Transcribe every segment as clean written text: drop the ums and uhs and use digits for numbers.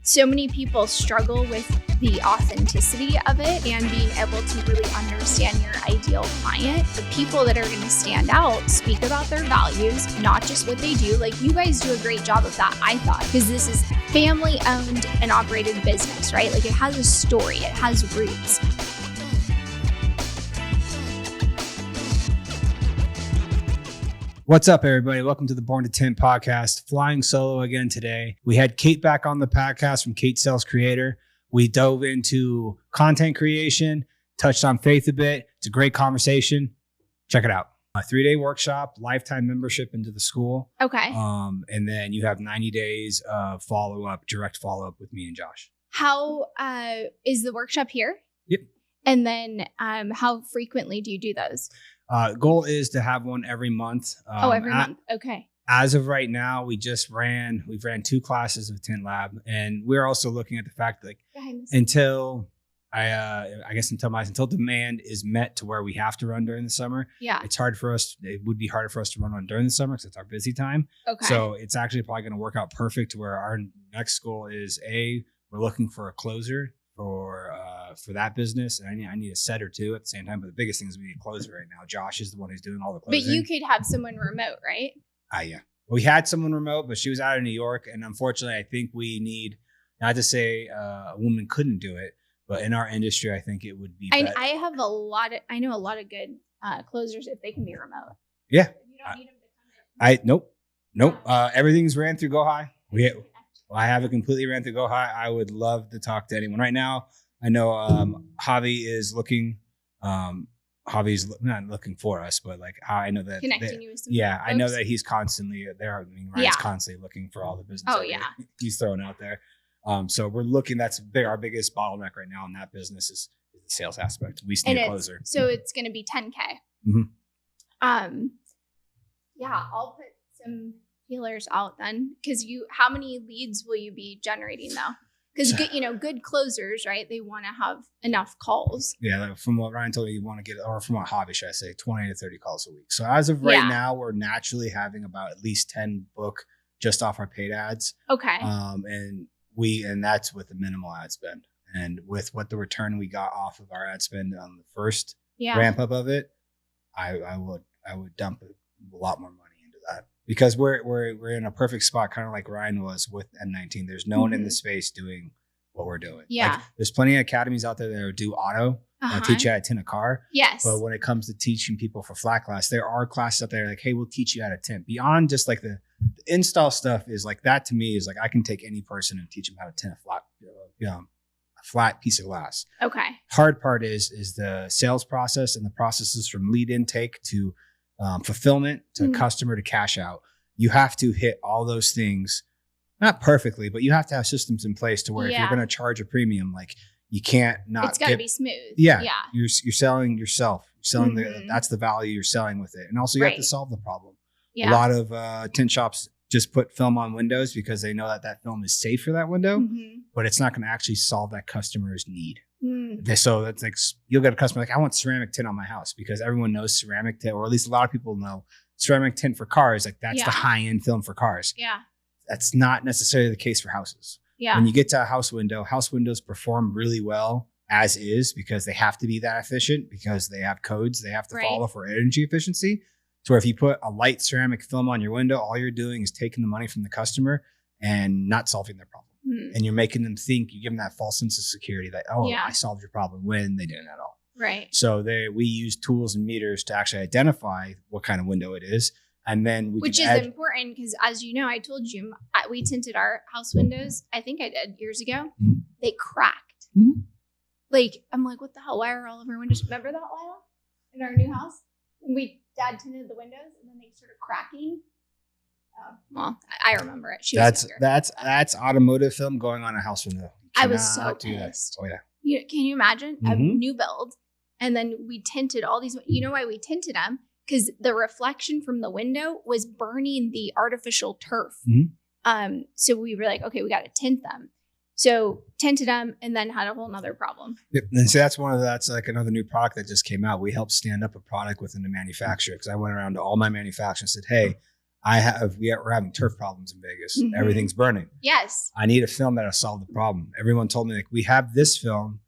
so many people struggle with the authenticity of it and being able to really understand your ideal client. The people that are going to stand out speak about their values, not just what they do. Like, you guys do a great job of that, I thought, because this is family owned and operated business, right? Like, it has a story, it has roots. What's up, everybody? Welcome to the Born to Tint Podcast. Flying solo again today. We had Kate back on the podcast from Kate Sales Creator. We dove into content creation, touched on faith a bit. It's a great conversation. Check it out. A 3-day workshop, lifetime membership into the school. Okay. And then you have 90 days of follow-up, direct follow-up with me and Josh. How is the workshop here? Yep. And then how frequently do you do those? Goal is to have one every month. Every month. Okay. As of right now, we've ran 2 classes of Tint Lab, and we're also looking at the fact that until demand is met to where we have to run during the summer. Yeah. It would be harder for us to run during the summer because it's our busy time. Okay. So it's actually probably going to work out perfect to where our next goal is we're looking for a closer for that business, and I need a set or two at the same time. But the biggest thing is we need a closer right now. Josh is the one who's doing all the closing. But you could have someone remote, right? Yeah. We had someone remote, but she was out of New York, and unfortunately, I think we need, not to say a woman couldn't do it, but in our industry, I think it would be. I know a lot of good closers if they can be remote. Yeah. You don't need them to come in. Nope. Everything's ran through Go High. I have it completely ran through Go High. I would love to talk to anyone right now. I know Javi is looking. Javi's not looking for us, but like I know that connecting you with some folks. I know that he's constantly there. I mean, Ryan's constantly looking for all the business. Oh yeah, he's throwing out there. So we're looking. That's our biggest bottleneck right now in that business is the sales aspect. We need a closer. So it's going to be 10K. Mm-hmm. Yeah, I'll put some feelers out then, because how many leads will you be generating though? Because good closers, right? They want to have enough calls. Yeah, like from what Ryan told me, you want to get, or from what Javi, should I say, 20 to 30 calls a week. So as of right now, we're naturally having about at least 10 book just off our paid ads. Okay. And that's with the minimal ad spend, and with what the return we got off of our ad spend on the first ramp up of it, I would dump a lot more money into that. Because we're in a perfect spot, kind of like Ryan was with N19. There's no one in the space doing what we're doing. Yeah. Like, there's plenty of academies out there that do auto, teach you how to tint a car. Yes. But when it comes to teaching people for flat glass, there are classes out there like, hey, we'll teach you how to tint. Beyond just like the install stuff is like that to me is like I can take any person and teach them how to tint a flat piece of glass. Okay. Hard part is the sales process and the processes from lead intake to fulfillment to customer to cash out. You have to hit all those things, not perfectly, but you have to have systems in place to where if you're going to charge a premium, like you can't not. It's got to be smooth. Yeah. You're selling yourself. You're selling that's the value you're selling with it, and also you have to solve the problem. Yeah. A lot of tint shops just put film on windows because they know that film is safe for that window, but it's not going to actually solve that customer's need. So that's like, you'll get a customer like, I want ceramic tint on my house, because everyone knows ceramic tint, or at least a lot of people know ceramic tint for cars. Like that's the high end film for cars. Yeah. That's not necessarily the case for houses. Yeah. When you get to a house windows perform really well as is, because they have to be that efficient, because they have codes they have to follow for energy efficiency. So if you put a light ceramic film on your window, all you're doing is taking the money from the customer and not solving their problem. And you're making them think, you give them that false sense of security that, I solved your problem, when they didn't at all. Right. So we use tools and meters to actually identify what kind of window it is. And then which is important, because as you know, I told you, we tinted our house windows. I think I did years ago. They cracked. Like, I'm like, what the hell? Why are all of our windows? Remember that, Lila? In our new house? When Dad tinted the windows and then they started cracking. Oh, well, I remember it. That's automotive film going on a house window. I was so pissed. Oh yeah. Can you imagine a new build, and then we tinted all these? You know why we tinted them? Because the reflection from the window was burning the artificial turf. So we were like, okay, we got to tint them. So tinted them, and then had a whole nother problem. Yep. And so that's like another new product that just came out. We helped stand up a product within the manufacturer, because I went around to all my manufacturers and said, hey, we're having turf problems in Vegas. Mm-hmm. Everything's burning. Yes. I need a film that'll solve the problem. Everyone told me, like, we have this film.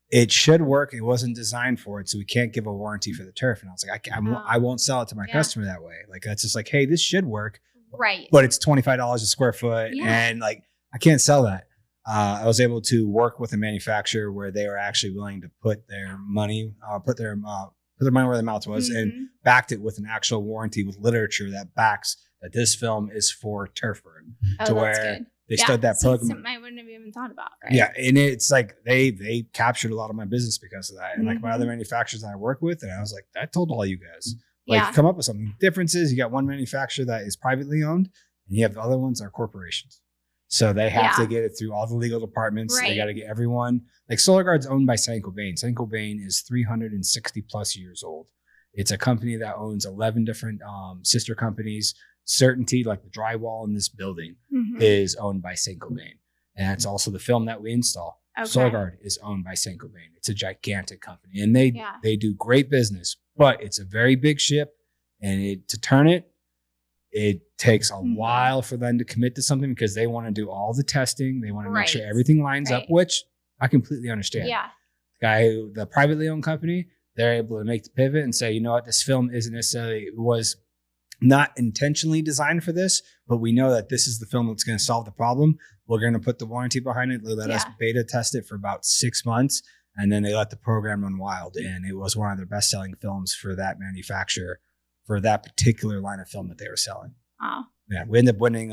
It should work. It wasn't designed for it, so we can't give a warranty for the turf. And I was like, I won't sell it to my customer that way. Like, that's just like, hey, this should work. Right. But it's $25 a square foot. Yeah. And like, I can't sell that. I was able to work with a manufacturer where they were actually willing to put their money, put their money where their mouth was, and backed it with an actual warranty with literature that backs that this film is for turf burn. To where good. They stood that program. Something I wouldn't have even thought about, right? Yeah, and it's like they captured a lot of my business because of that. And like my other manufacturers that I work with, and I was like, I told all you guys, like, come up with something. The difference is you got one manufacturer that is privately owned, and you have the other ones that are corporations. So they have to get it through all the legal departments. Right. They got to get everyone. Like SolarGuard's owned by Saint-Gobain. Saint-Gobain is 360 plus years old. It's a company that owns 11 different sister companies. Certainty, like the drywall in this building, is owned by Saint-Gobain. And it's also the film that we install. Okay. SolarGuard is owned by Saint-Gobain. It's a gigantic company. And they do great business, but it's a very big ship. And to turn it takes a while for them to commit to something because they want to do all the testing. They want to make sure everything lines up, which I completely understand. Yeah. The privately owned company, they're able to make the pivot and say, you know what, this film isn't necessarily, it was not intentionally designed for this, but we know that this is the film that's going to solve the problem. We're going to put the warranty behind it. They let us beta test it for about 6 months, and then they let the program run wild. And it was one of their best-selling films for that manufacturer for that particular line of film that they were selling. Wow. Yeah, we ended up winning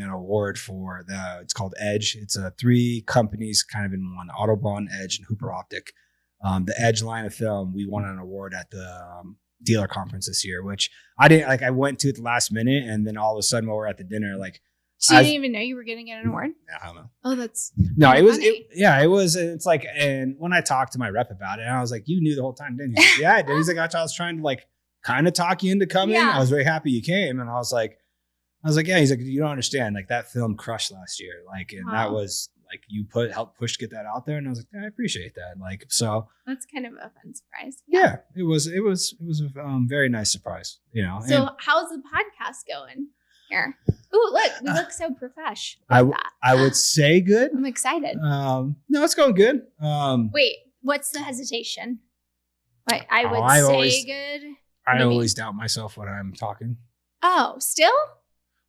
an award for it's called Edge. It's 3 companies kind of in one: Autobahn, Edge, and Hooper Optic. The Edge line of film, we won an award at the dealer conference this year, which I didn't like. I went to at the last minute, and then all of a sudden, while we're at the dinner, like, so you didn't even know you were going to get an award? I don't know. Oh, that's no. It was. It was. It's like, and when I talked to my rep about it, and I was like, "You knew the whole time, didn't you?" Like, yeah, I did. He's like, "I was trying to like kind of talk you into coming." Yeah. I was very happy you came, and I was like, "Yeah." He's like, "You don't understand. Like that film crushed last year. Like, and that was." Like you helped push to get that out there, and I was like, I appreciate that. Like, so that's kind of a fun surprise. Yeah, it was a very nice surprise, you know. So how's the podcast going here? Ooh, look, we look so profesh. I would say good. I'm excited. No, it's going good. Wait, what's the hesitation? Wait, I would say good. I always doubt myself when I'm talking. Oh, still?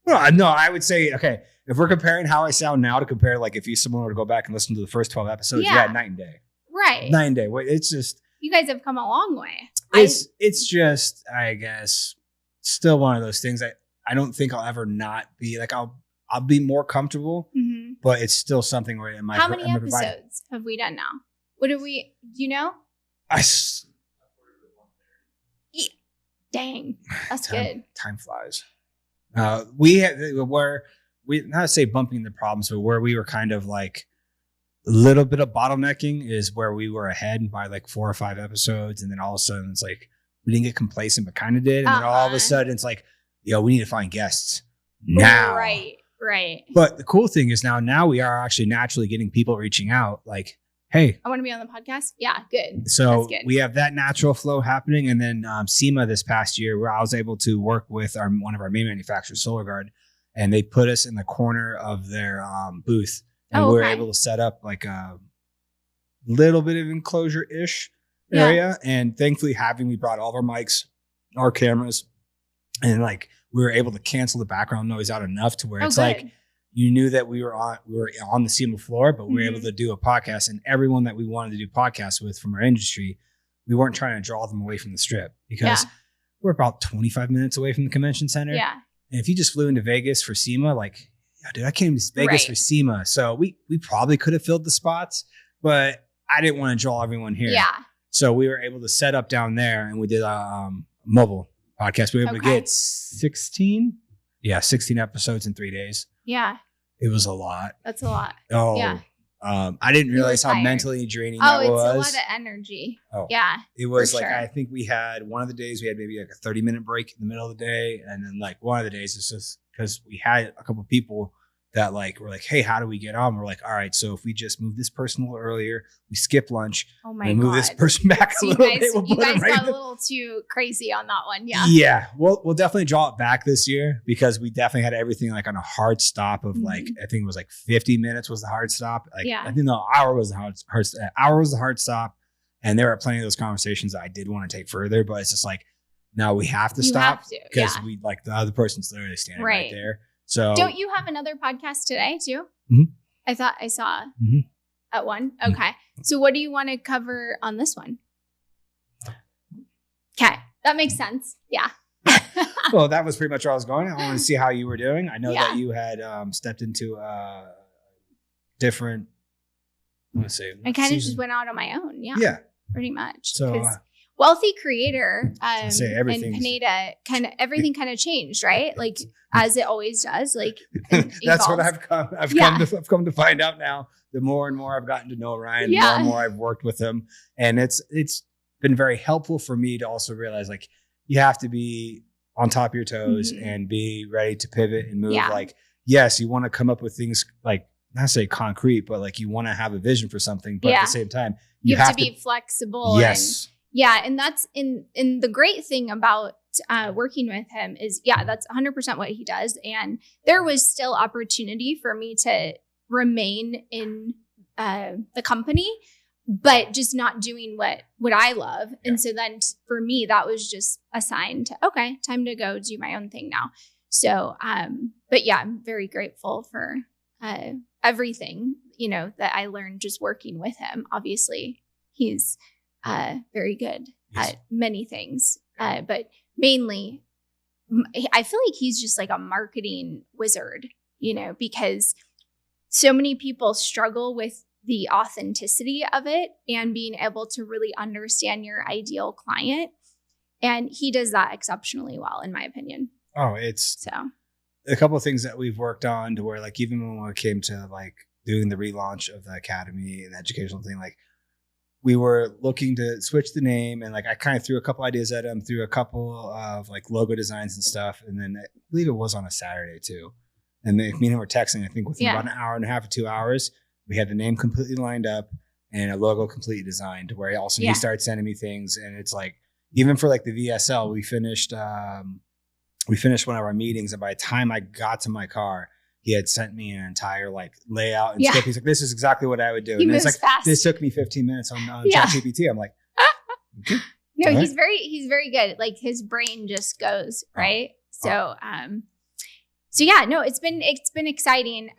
Well, no, I would say, okay, if we're comparing how I sound now to compare, like if someone were to go back and listen to the first 12 episodes, night and day. Right. Night and day. It's just. You guys have come a long way. It's just, I guess, still one of those things that I don't think I'll ever not be, like, I'll be more comfortable, but it's still something where it might. How many episodes have we done now? Do you know? Dang, that's good. Time flies. We not to say bumping the problems, but where we were kind of like a little bit of bottlenecking is where we were ahead by like 4 or 5 episodes. And then all of a sudden it's like, we didn't get complacent, but kind of did. And then all of a sudden it's like, we need to find guests now. Right. But the cool thing is now we are actually naturally getting people reaching out like, hey, I want to be on the podcast. Yeah, good. So good. We have that natural flow happening. And then SEMA this past year, where I was able to work with one of our main manufacturers, SolarGuard, and they put us in the corner of their booth. And we were able to set up like a little bit of enclosure-ish area. And thankfully we brought all of our mics, our cameras, and like we were able to cancel the background noise out enough to where it's good. Like, you knew that we were on the SEMA floor, but we were able to do a podcast, and everyone that we wanted to do podcasts with from our industry, we weren't trying to draw them away from the strip because we're about 25 minutes away from the convention center. Yeah. And if you just flew into Vegas for SEMA, like, dude, I came to Vegas for SEMA. So we probably could have filled the spots, but I didn't want to draw everyone here. Yeah. So we were able to set up down there, and we did a mobile podcast. We were able to get 16 episodes in 3 days. Yeah. It was a lot. That's a lot. Oh, yeah. I didn't realize how mentally draining that was. Oh, it's a lot of energy. Oh, yeah. It was like, I think we had one of the days we had maybe like a 30-minute break in the middle of the day. And then like one of the days it's just because we had a couple of people that like, we're like, hey, how do we get on? We're like, all right, so if we just move this person a little earlier, we skip lunch, and move this person back a little bit. You guys got a little too crazy on that one. Yeah. Yeah. We'll definitely draw it back this year because we definitely had everything like on a hard stop of like, I think it was like 50 minutes was the hard stop. Like, I think the hour was the hard stop. And there are plenty of those conversations that I did want to take further, but it's just like, no, we have to stop because we like the other person's literally standing right there. So don't you have another podcast today too? I thought I saw at one. Okay. So what do you want to cover on this one? Okay. That makes sense. Yeah. Well, that was pretty much where I was going. I wanted to see how you were doing. I know that you had stepped into a different, let's see. I kind of just went out on my own. Yeah. Yeah. Pretty much. So Wealthy Creator and Pineda everything kind of changed, right? Like as it always does. Like that's what I've come to find out now. The more and more I've gotten to know Ryan, the more and more I've worked with him, and it's been very helpful for me to also realize like you have to be on top of your toes and be ready to pivot and move. Like yes, you want to come up with things like not say concrete, but like you want to have a vision for something, but at the same time you have to be flexible. Yes. And that's in the great thing about working with him is, that's 100% what he does. And there was still opportunity for me to remain in the company, but just not doing what I love. And so then for me, that was just a sign to, okay, time to go do my own thing now. So, but I'm very grateful for everything, that I learned just working with him. Obviously, he's very good at many things. But mainly, I feel like he's just like a marketing wizard, because so many people struggle with the authenticity of it and being able to really understand your ideal client. And he does that exceptionally well, in my opinion. Oh, it's a couple of things that we've worked on to where like, even when it came to like doing the relaunch of the academy and the educational thing, like, we were looking to switch the name and like I kind of threw a couple ideas at him, threw a couple of like logo designs and stuff. And then I believe it was on a Saturday too. And then me and him were texting, I think within about an hour and a half or 2 hours, we had the name completely lined up and a logo completely designed where he started sending me things. And it's like, even for like the VSL, we finished one of our meetings. And by the time I got to my car, he had sent me an entire like layout and script. He's like, this is exactly what I would do. And it's like, fast. This took me 15 minutes on ChatGPT. I'm like, okay. No, he's very good. Like his brain just goes, right? So it's been exciting.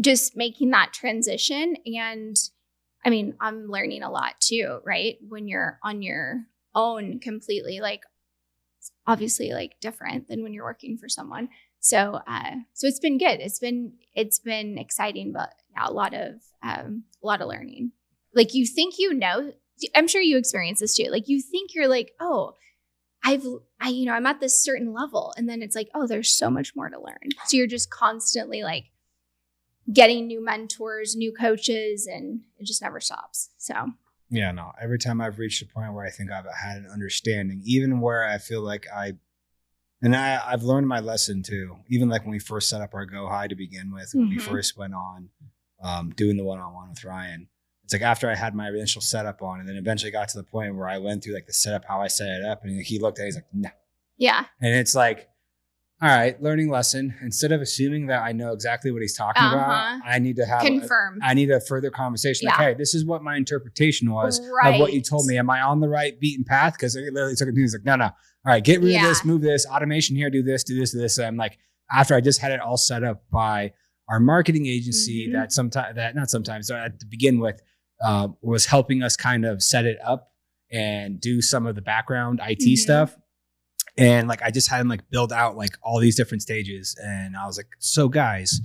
Just making that transition. And I mean, I'm learning a lot too, right? When you're on your own completely, like obviously like different than when you're working for someone. So it's been good. It's been exciting, but a lot of learning. Like you think, I'm sure you experience this too. Like you think you're like, oh, I'm at this certain level. And then it's like, oh, there's so much more to learn. So you're just constantly like getting new mentors, new coaches, and it just never stops. So. Yeah, no, every time I've reached a point where I think I've had an understanding, even where I feel like I've learned my lesson too. Even like when we first set up our Go High to begin with, when we first went on doing the one-on-one with Ryan, it's like after I had my initial setup on and then eventually got to the point where I went through like the setup, how I set it up. And he looked at it, he's like, no. Yeah. And it's like, all right, learning lesson. Instead of assuming that I know exactly what he's talking about, I need to have I need a further conversation. Like, hey, this is what my interpretation was of what you told me. Am I on the right beaten path? Because it literally took he's like, no. All right, get rid of this, move this, automation here, do this. And I'm like, after I just had it all set up by our marketing agency to begin with, was helping us kind of set it up and do some of the background IT stuff. And like, I just had him like build out like all these different stages. And I was like, so guys,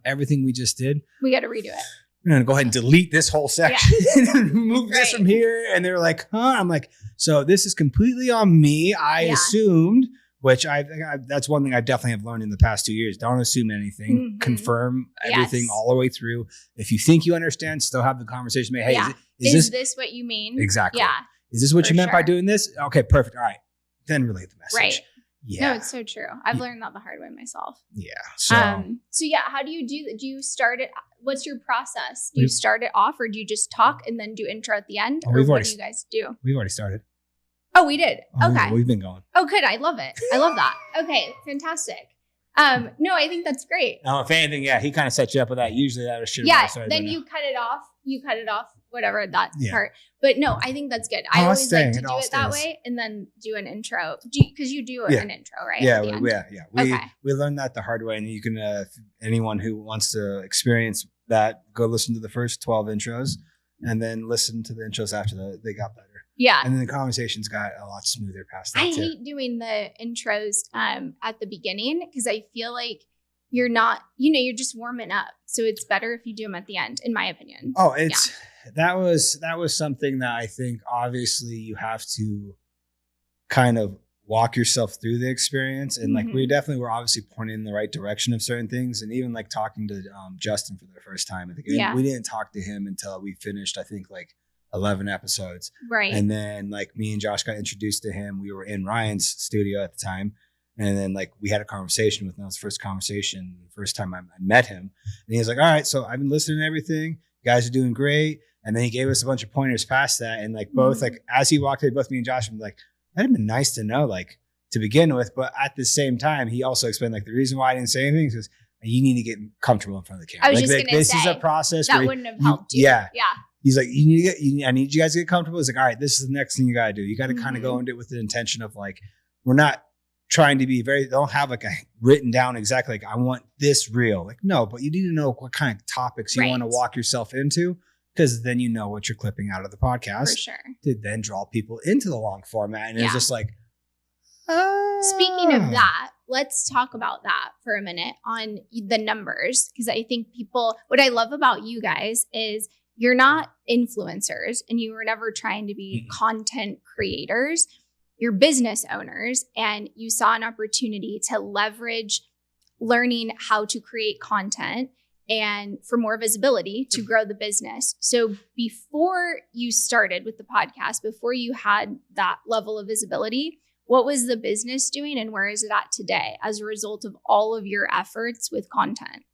everything we just did, we got to redo it. We're going to go ahead and delete this whole section and move this from here. And they're like, huh? I'm like, so this is completely on me. I assumed, which I that's one thing I definitely have learned in the past 2 years. Don't assume anything. Confirm everything all the way through. If you think you understand, still have the conversation. Hey, is this what you mean? Exactly. Yeah. Is this what you meant by doing this? Okay, perfect. All right. Then relay the message. Right. No, it's so true. I've learned that the hard way myself. Yeah. So yeah, how do you do that? Do you start it? What's your process? Do you start it off, or do you just talk and then do intro at the end? Or what do you guys do? We've already started. Oh, we did. Okay. We've been going. Oh, good. I love it. I love that. Okay. Fantastic. No, I think that's great. If anything, he kind of sets you up with that. Usually that should. Yeah. Then you cut it off. Whatever that part. But no, I think that's good. I always like to do it that way and then do an intro because you do an intro, right? Yeah. We learned that the hard way, and you can anyone who wants to experience that, go listen to the first 12 intros and then listen to the intros after that. They got better. Yeah. And then the conversations got a lot smoother past that. I hate doing the intros at the beginning because I feel like you're not, you're just warming up. So it's better if you do them at the end, in my opinion. Oh, that was something that I think obviously you have to kind of walk yourself through the experience. And like, we definitely were obviously pointing in the right direction of certain things. And even like talking to Justin for the first time, I think we didn't talk to him until we finished, I think like 11 episodes. Right. And then like me and Josh got introduced to him. We were in Ryan's studio at the time. And then like we had a conversation with him. That was the first conversation, the first time I met him. And he was like, all right, so I've been listening to everything. You guys are doing great. And then he gave us a bunch of pointers past that. And like both, like as he walked in, both me and Josh were like, that'd have been nice to know, like to begin with. But at the same time, he also explained like the reason why I didn't say anything is you need to get comfortable in front of the camera. I was like, just going to say, this is a process that wouldn't have helped you. Yeah. Yeah. He's like, I need you guys to get comfortable. He's like, all right, this is the next thing you got to do. You got to kind of go into it with the intention of like, we're not trying to be don't have like a written down exactly like I want this real. Like, no, but you need to know what kind of topics you want to walk yourself into, because then you know what you're clipping out of the podcast. For sure. To then draw people into the long format. And it's just like, Speaking of that, let's talk about that for a minute on the numbers. Because I think what I love about you guys is you're not influencers and you were never trying to be content creators. You're business owners, and you saw an opportunity to leverage learning how to create content and for more visibility to grow the business. So before you started with the podcast, before you had that level of visibility, what was the business doing and where is it at today as a result of all of your efforts with content?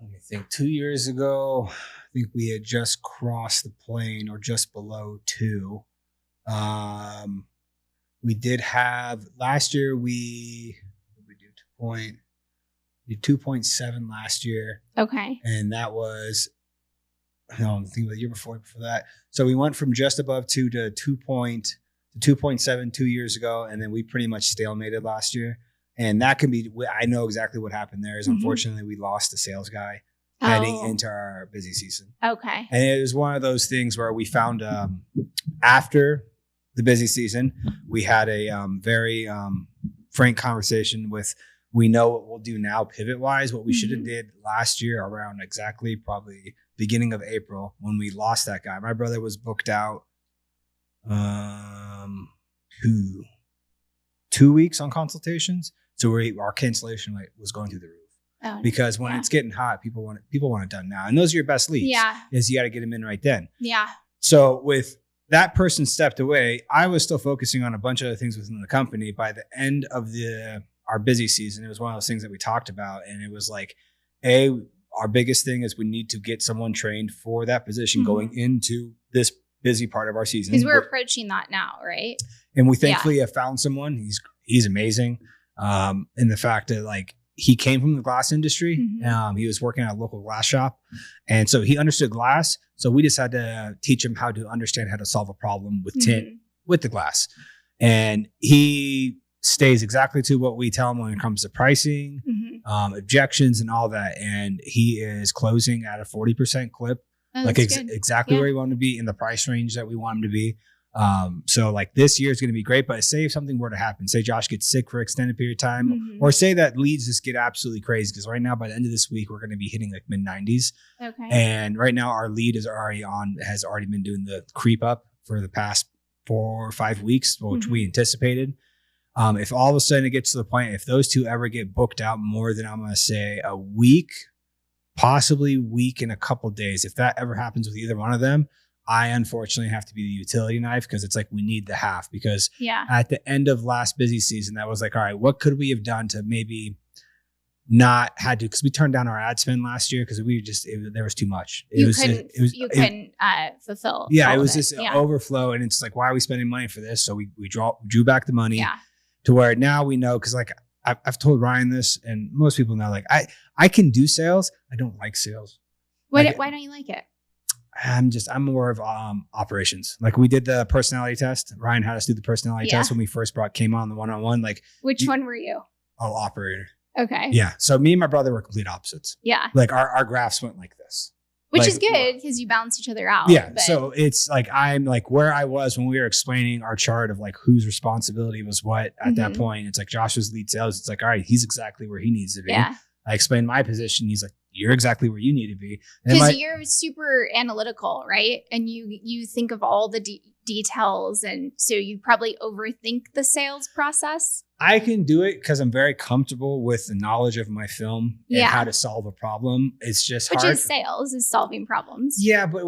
Let me think. 2 years ago, I think we had just crossed the plane or just below 2. We did have last year. We did 2.7 last year. Okay. And that was, I'm thinking the year before that. So we went from just above 2 to 2.7 2 years ago. And then we pretty much stalemated last year. And that can be, I know exactly what happened there is unfortunately we lost the sales guy heading into our busy season. Okay. And it was one of those things where we found after the busy season, we had a very frank conversation with, we know what we'll do now pivot wise, what we should have did last year around exactly probably beginning of April when we lost that guy. My brother was booked out 2 weeks on consultations. So our cancellation rate was going through the roof. Because when it's getting hot, people want it done now. And those are your best leads. Yeah. Is you got to get them in right then. Yeah. So with that person stepped away, I was still focusing on a bunch of other things within the company. By the end of our busy season, it was one of those things that we talked about. And it was like, our biggest thing is we need to get someone trained for that position going into this busy part of our season. Because we're approaching that now, right? And we thankfully have found someone. He's amazing. In the fact that like, he came from the glass industry. He was working at a local glass shop. And so he understood glass. So we decided to teach him how to understand how to solve a problem with tint with the glass. And he stays exactly to what we tell him when it comes to pricing, objections and all that. And he is closing at a 40% clip. Like exactly where he wanted to be in the price range that we want him to be. So like this year is going to be great, but say if something were to happen, say Josh gets sick for an extended period of time, or say that leads just get absolutely crazy. Because right now, by the end of this week, we're going to be hitting like mid-90s. Okay. And right now our lead has already been doing the creep up for the past 4 or 5 weeks, which we anticipated. If all of a sudden it gets to the point, if those two ever get booked out more than I'm going to say a week, possibly week and a couple days, if that ever happens with either one of them, I unfortunately have to be the utility knife because it's like we need the half because at the end of last busy season, that was like, all right, what could we have done to maybe not had to, because we turned down our ad spend last year because there was too much. You couldn't fulfill. Yeah, it was just an overflow, and it's like, why are we spending money for this? So we drew back the money to where now we know, because like I've told Ryan this, and most people know, like I can do sales. I don't like sales. Why don't you like it? I'm more of operations. Like we did the personality test. Ryan had us do the personality test when we first came on the one-on-one. Like which one were you? Oh, operator. Okay. Yeah. So me and my brother were complete opposites. Yeah. Like our graphs went like this. Which is good because you balance each other out. Yeah. But so it's like I'm like where I was when we were explaining our chart of like whose responsibility was what at that point. It's like Josh was lead sales. It's like, all right, he's exactly where he needs to be. Yeah. I explained my position. He's like, you're exactly where you need to be. Because you're super analytical, right? And you think of all the details. And so you probably overthink the sales process. I can do it because I'm very comfortable with the knowledge of my film and how to solve a problem. It's just hard. Which is sales, is solving problems. Yeah, but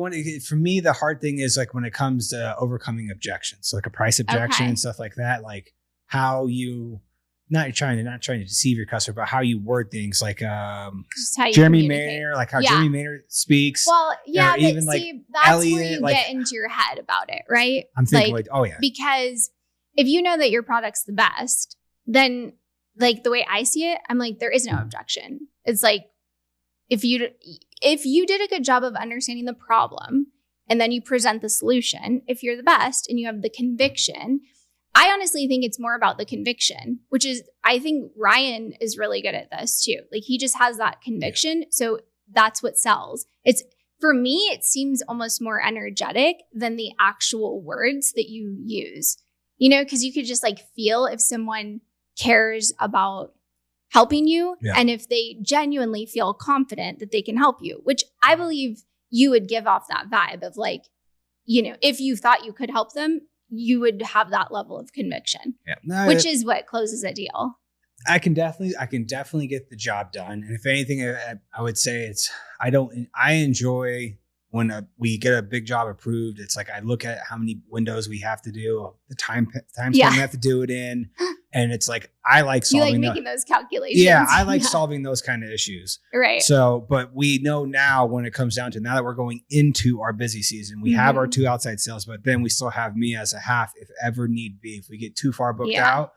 for me, the hard thing is like when it comes to overcoming objections, so like a price objection and stuff like that, like how you not trying to deceive your customer, but how you word things, like Jeremy Maynard, like how Jeremy Maynard speaks. Well, yeah, but even see, like that's Elliot, where you get into your head about it, right? I'm thinking like, oh yeah, because if you know that your product's the best, then like the way I see it, I'm like, there is no objection. It's like, if you did a good job of understanding the problem and then you present the solution, if you're the best and you have the conviction, I honestly think it's more about the conviction, which is, I think Ryan is really good at this too. Like he just has that conviction. Yeah. So that's what sells. For me, it seems almost more energetic than the actual words that you use, because you could just like feel if someone cares about helping you and if they genuinely feel confident that they can help you, which I believe you would give off that vibe of like, if you thought you could help them, you would have that level of conviction, which is what closes a deal. I can definitely get the job done. And if anything, I would say I enjoy when we get a big job approved. It's like, I look at how many windows we have to do, the time span we have to do it in. And it's like, I like solving making those calculations. Yeah. I like solving those kind of issues. Right. So, but we know now when it comes down to now that we're going into our busy season, we have our 2 outside sales, but then we still have me as a half if ever need be. If we get too far booked out,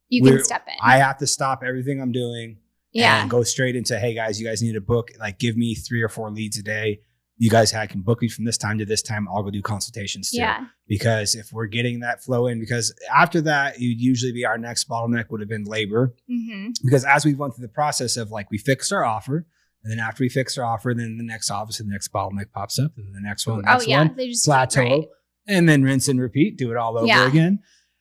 you can step in. I have to stop everything I'm doing and go straight into, hey guys, you guys need to book, like give me 3 or 4 leads a day. You guys can book me from this time to this time. I'll go do consultations too. Yeah. Because if we're getting that flow in, because after that, you'd usually be our next bottleneck would have been labor. Mm-hmm. Because as we went through the process of like, we fixed our offer. And then after we fixed our offer, then the next office and the next bottleneck pops up. And then the next one, they just plateau. And then rinse and repeat, do it all over again.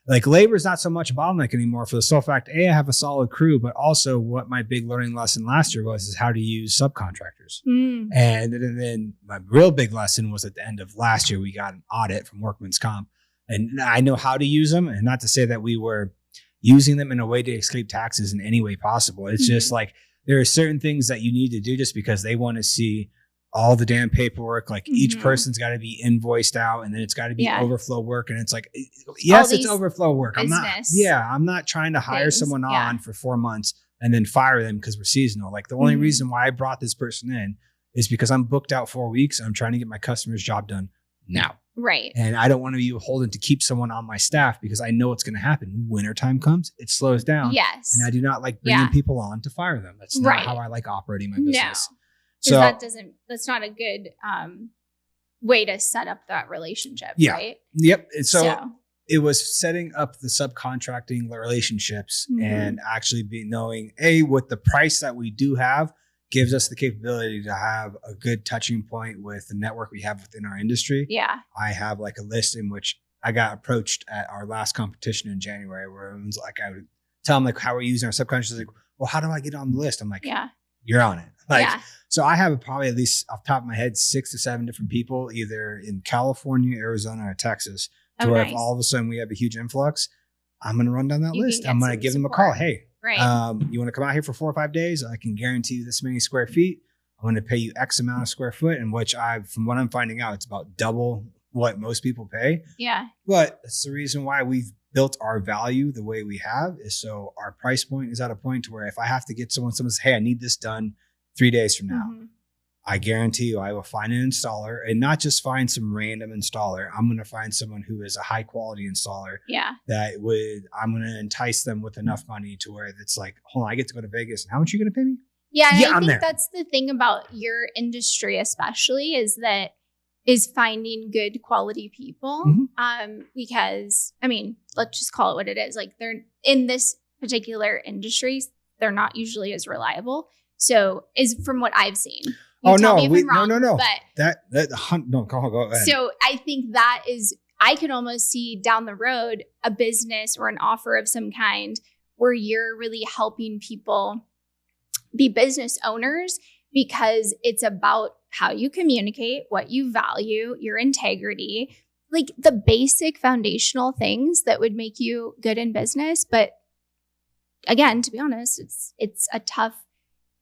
Like labor is not so much a bottleneck anymore for the sole fact, I have a solid crew, but also what my big learning lesson last year is how to use subcontractors. Mm. And then my real big lesson was at the end of last year, we got an audit from Workman's Comp, and I know how to use them. And not to say that we were using them in a way to escape taxes in any way possible. It's just like, there are certain things that you need to do just because they want to see all the damn paperwork, like each person's got to be invoiced out, and then it's got to be overflow work. And it's like, yes, it's overflow work. I'm not trying to hire someone on for 4 months and then fire them because we're seasonal. Like the only reason why I brought this person in is because I'm booked out 4 weeks. And I'm trying to get my customer's job done now. Right. And I don't want to be beholden to keep someone on my staff because I know what's going to happen. Wintertime comes, it slows down. Yes. And I do not like bringing people on to fire them. That's not how I like operating my business. No. So that's not a good way to set up that relationship, right? Yep. And so it was setting up the subcontracting relationships and actually knowing what the price that we do have gives us the capability to have a good touching point with the network we have within our industry. Yeah. I have like a list in which I got approached at our last competition in January where everyone's like, I would tell them like how we're using our subcontractors. Like, well, how do I get on the list? I'm like, you're on it. Like, so I have probably at least off the top of my head, 6 to 7 different people, either in California, Arizona, or Texas, to where if all of a sudden we have a huge influx, I'm going to run down that list. I'm going to give them a call. Hey, you want to come out here for 4 or 5 days? I can guarantee you this many square feet. I'm going to pay you X amount of square foot, in which from what I'm finding out, it's about double what most people pay. Yeah. But that's the reason why we've built our value the way we have, is so our price point is at a point to where if I have to get someone says, hey, I need this done 3 days from now, I guarantee you I will find an installer, and not just find some random installer. I'm going to find someone who is a high quality installer. Yeah. I'm going to entice them with enough money to where it's like, hold on, I get to go to Vegas. And how much are you going to pay me? Yeah. And I think that's the thing about your industry, especially, is finding good quality people. Because I mean, let's just call it what it is. Like, they're in this particular industry, they're not usually as reliable. So is from what I've seen. No. But go ahead. So I think that is, I could almost see down the road a business or an offer of some kind where you're really helping people be business owners, because it's about how you communicate, what you value, your integrity, like the basic foundational things that would make you good in business. But again, to be honest, it's a tough,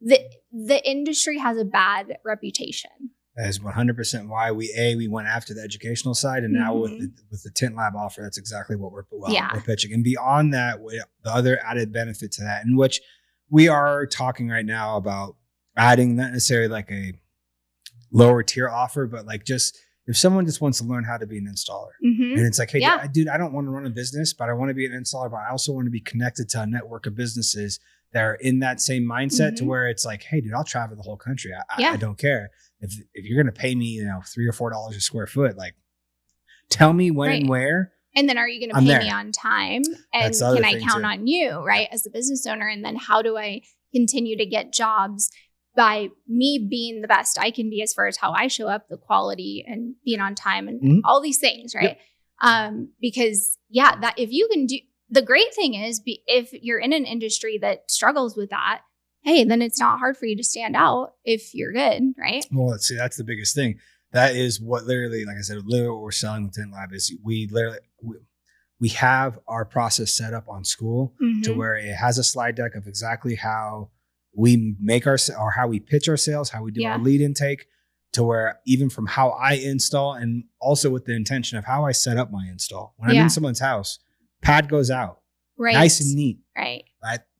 the industry has a bad reputation. That is 100% why we went after the educational side, and now with the Tint Lab offer, that's exactly what we're pitching. And beyond that, the other added benefit to that, in which we are talking right now about adding, not necessarily like a lower tier offer, but like just if someone just wants to learn how to be an installer, and it's like, hey, dude, I don't want to run a business, but I want to be an installer, but I also want to be connected to a network of businesses that are in that same mindset to where it's like, hey, dude, I'll travel the whole country. I don't care. If you're going to pay me, $3 or $4 a square foot, like tell me when and where. And then are you going to pay me on time? And can I count on you, right? As the business owner? And then how do I continue to get jobs by me being the best I can be as far as how I show up, the quality and being on time and all these things, right? Because that if you can do, the great thing is if you're in an industry that struggles with that, hey, then it's not hard for you to stand out if you're good, right? Well, let's see, that's the biggest thing. That is what literally, like I said, literally what we're selling with Tint Lab is we have our process set up on school to where it has a slide deck of exactly how we make or how we pitch our sales, how we do our lead intake, to where even from how I install, and also with the intention of how I set up my install. When I'm in someone's house, pad goes out, nice and neat, right?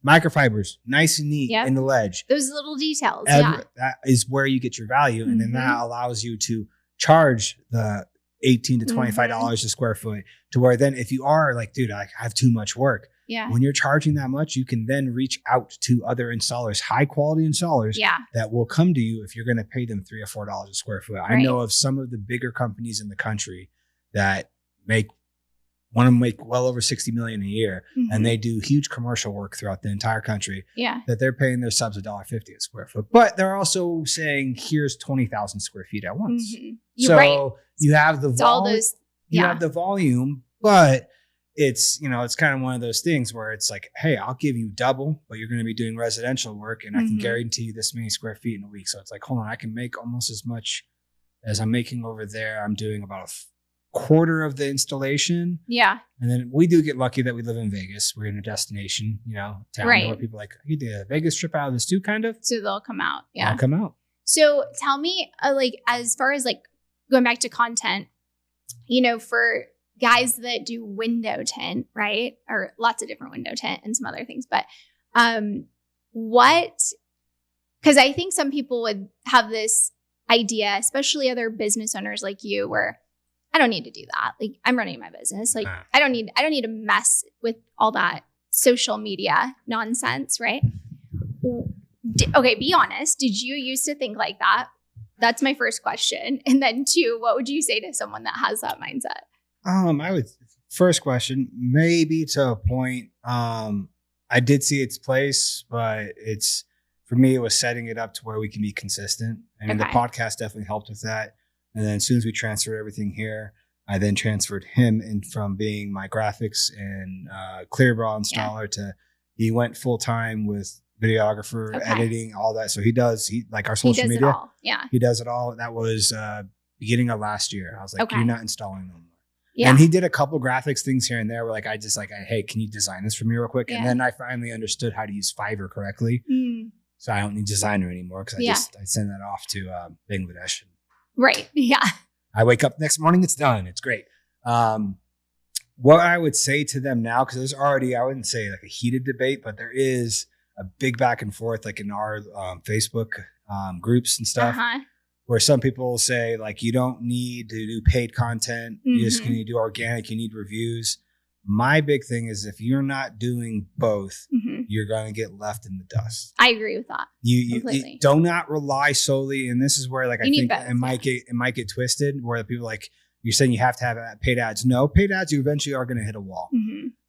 Microfibers, nice and neat in the ledge. Those little details, that is where you get your value, and then that allows you to charge the $18 to $25 a square foot. To where then, if you are like, dude, I have too much work. When you're charging that much, you can then reach out to other installers, high quality installers that will come to you if you're going to pay them $3 or $4 a square foot. I know of some of the bigger companies in the country that want to make well over $60 million a year, and they do huge commercial work throughout the entire country. That they're paying their subs $1.50 a square foot, but they're also saying, here's 20,000 square feet at once. So you have the volume. You have the volume, but it's kind of one of those things where it's like, hey, I'll give you double, but you're going to be doing residential work, and I can guarantee you this many square feet in a week. So it's like, hold on, I can make almost as much as I'm making over there. I'm doing about a quarter of the installation. And then we do get lucky that we live in Vegas. We're in a destination, town where people are like, you did a Vegas trip out of this too, kind of. So they'll come out. They'll come out. So tell me, as far as going back to content, for guys that do window tint, right? Or lots of different window tint and some other things, but because I think some people would have this idea, especially other business owners like you, where I don't need to do that. Like, I'm running my business. Like, I don't need to mess with all that social media nonsense, right? Okay, be honest. Did you used to think like that? That's my first question. And then 2, what would you say to someone that has that mindset? First question, maybe to a point. I did see its place, but for me, it was setting it up to where we can be consistent. And the podcast definitely helped with that. And then as soon as we transferred everything here, I then transferred him in from being my graphics and ClearBraw installer to he went full time with videographer, editing, all that. So he like our social media. It all. He does it all. That was beginning of last year. I was like, you're not installing no more. And he did a couple graphics things here and there where hey, can you design this for me real quick? And then I finally understood how to use Fiverr correctly. So I don't need designer anymore because I send that off to Bangladesh. Right. Yeah. I wake up the next morning, it's done. It's great. What I would say to them now, because there's already, I wouldn't say like a heated debate, but there is a big back and forth, like in our Facebook groups and stuff, where some people will say like, you don't need to do paid content. You just need to do organic. You need reviews. My big thing is if you're not doing both, you're going to get left in the dust. I agree with that. You do not rely solely. And this is where like, I think it might get twisted where the people like, you're saying you have to have paid ads. No, paid ads, you eventually are going to hit a wall.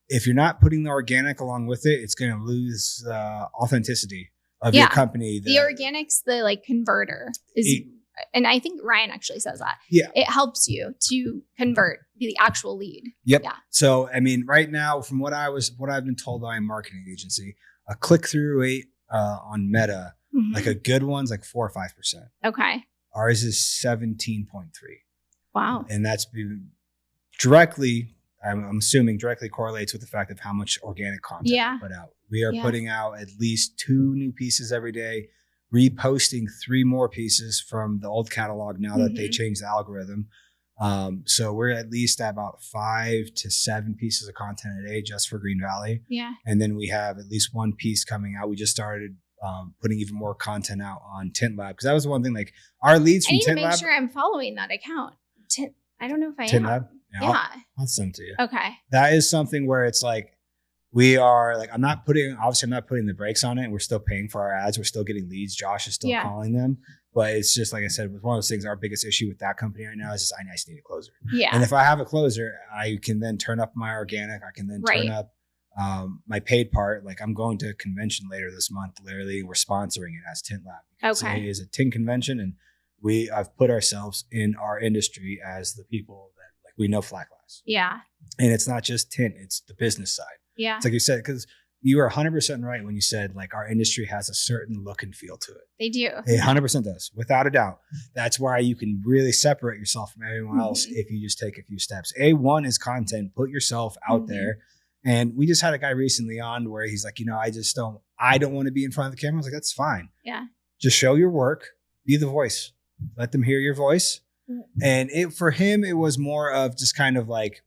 If you're not putting the organic along with it, it's going to lose authenticity of your company. The organic's the like converter is, and I think Ryan actually says that. Yeah. It helps you to convert the actual lead. Yep. Yeah. So, I mean, right now, from what I've been told by a marketing agency, a click-through rate on Meta, like a good one's like 4 or 5%. Okay. Ours is 17.3. Wow. And that's directly, I'm assuming directly correlates with the fact of how much organic content we put out. We are putting out at least 2 new pieces every day, reposting 3 more pieces from the old catalog now that they changed the algorithm. So we're at least at about 5 to 7 pieces of content a day just for Green Valley. Yeah. And then we have at least 1 piece coming out. We just started putting even more content out on Tint Lab. Because that was one thing, like our leads from Tint Lab. I need to make sure I'm following that account. I don't know if I Tint am. Lab? Yeah. I'll send it to you. Okay. That is something where it's like, we are like, I'm not putting the brakes on it. We're still paying for our ads. We're still getting leads. Josh is still calling them. But it's just, like I said, with one of those things, our biggest issue with that company right now is just, I just need a closer. Yeah. And if I have a closer, I can then turn up my organic. I can then turn up my paid part. Like I'm going to a convention later this month. Literally, we're sponsoring it as Tint Lab. Okay. It is a tint convention. And I've put ourselves in our industry as the people that like we know flat glass. Yeah. And it's not just tint, it's the business side. Yeah. It's like you said, because you were 100% right when you said like our industry has a certain look and feel to it. They do. It 100% does, without a doubt. That's why you can really separate yourself from everyone else if you just take a few steps. A1 is content. Put yourself out there. And we just had a guy recently on where he's like, I don't want to be in front of the camera. I was like, that's fine. Yeah. Just show your work. Be the voice. Let them hear your voice. And for him, it was more of just kind of like,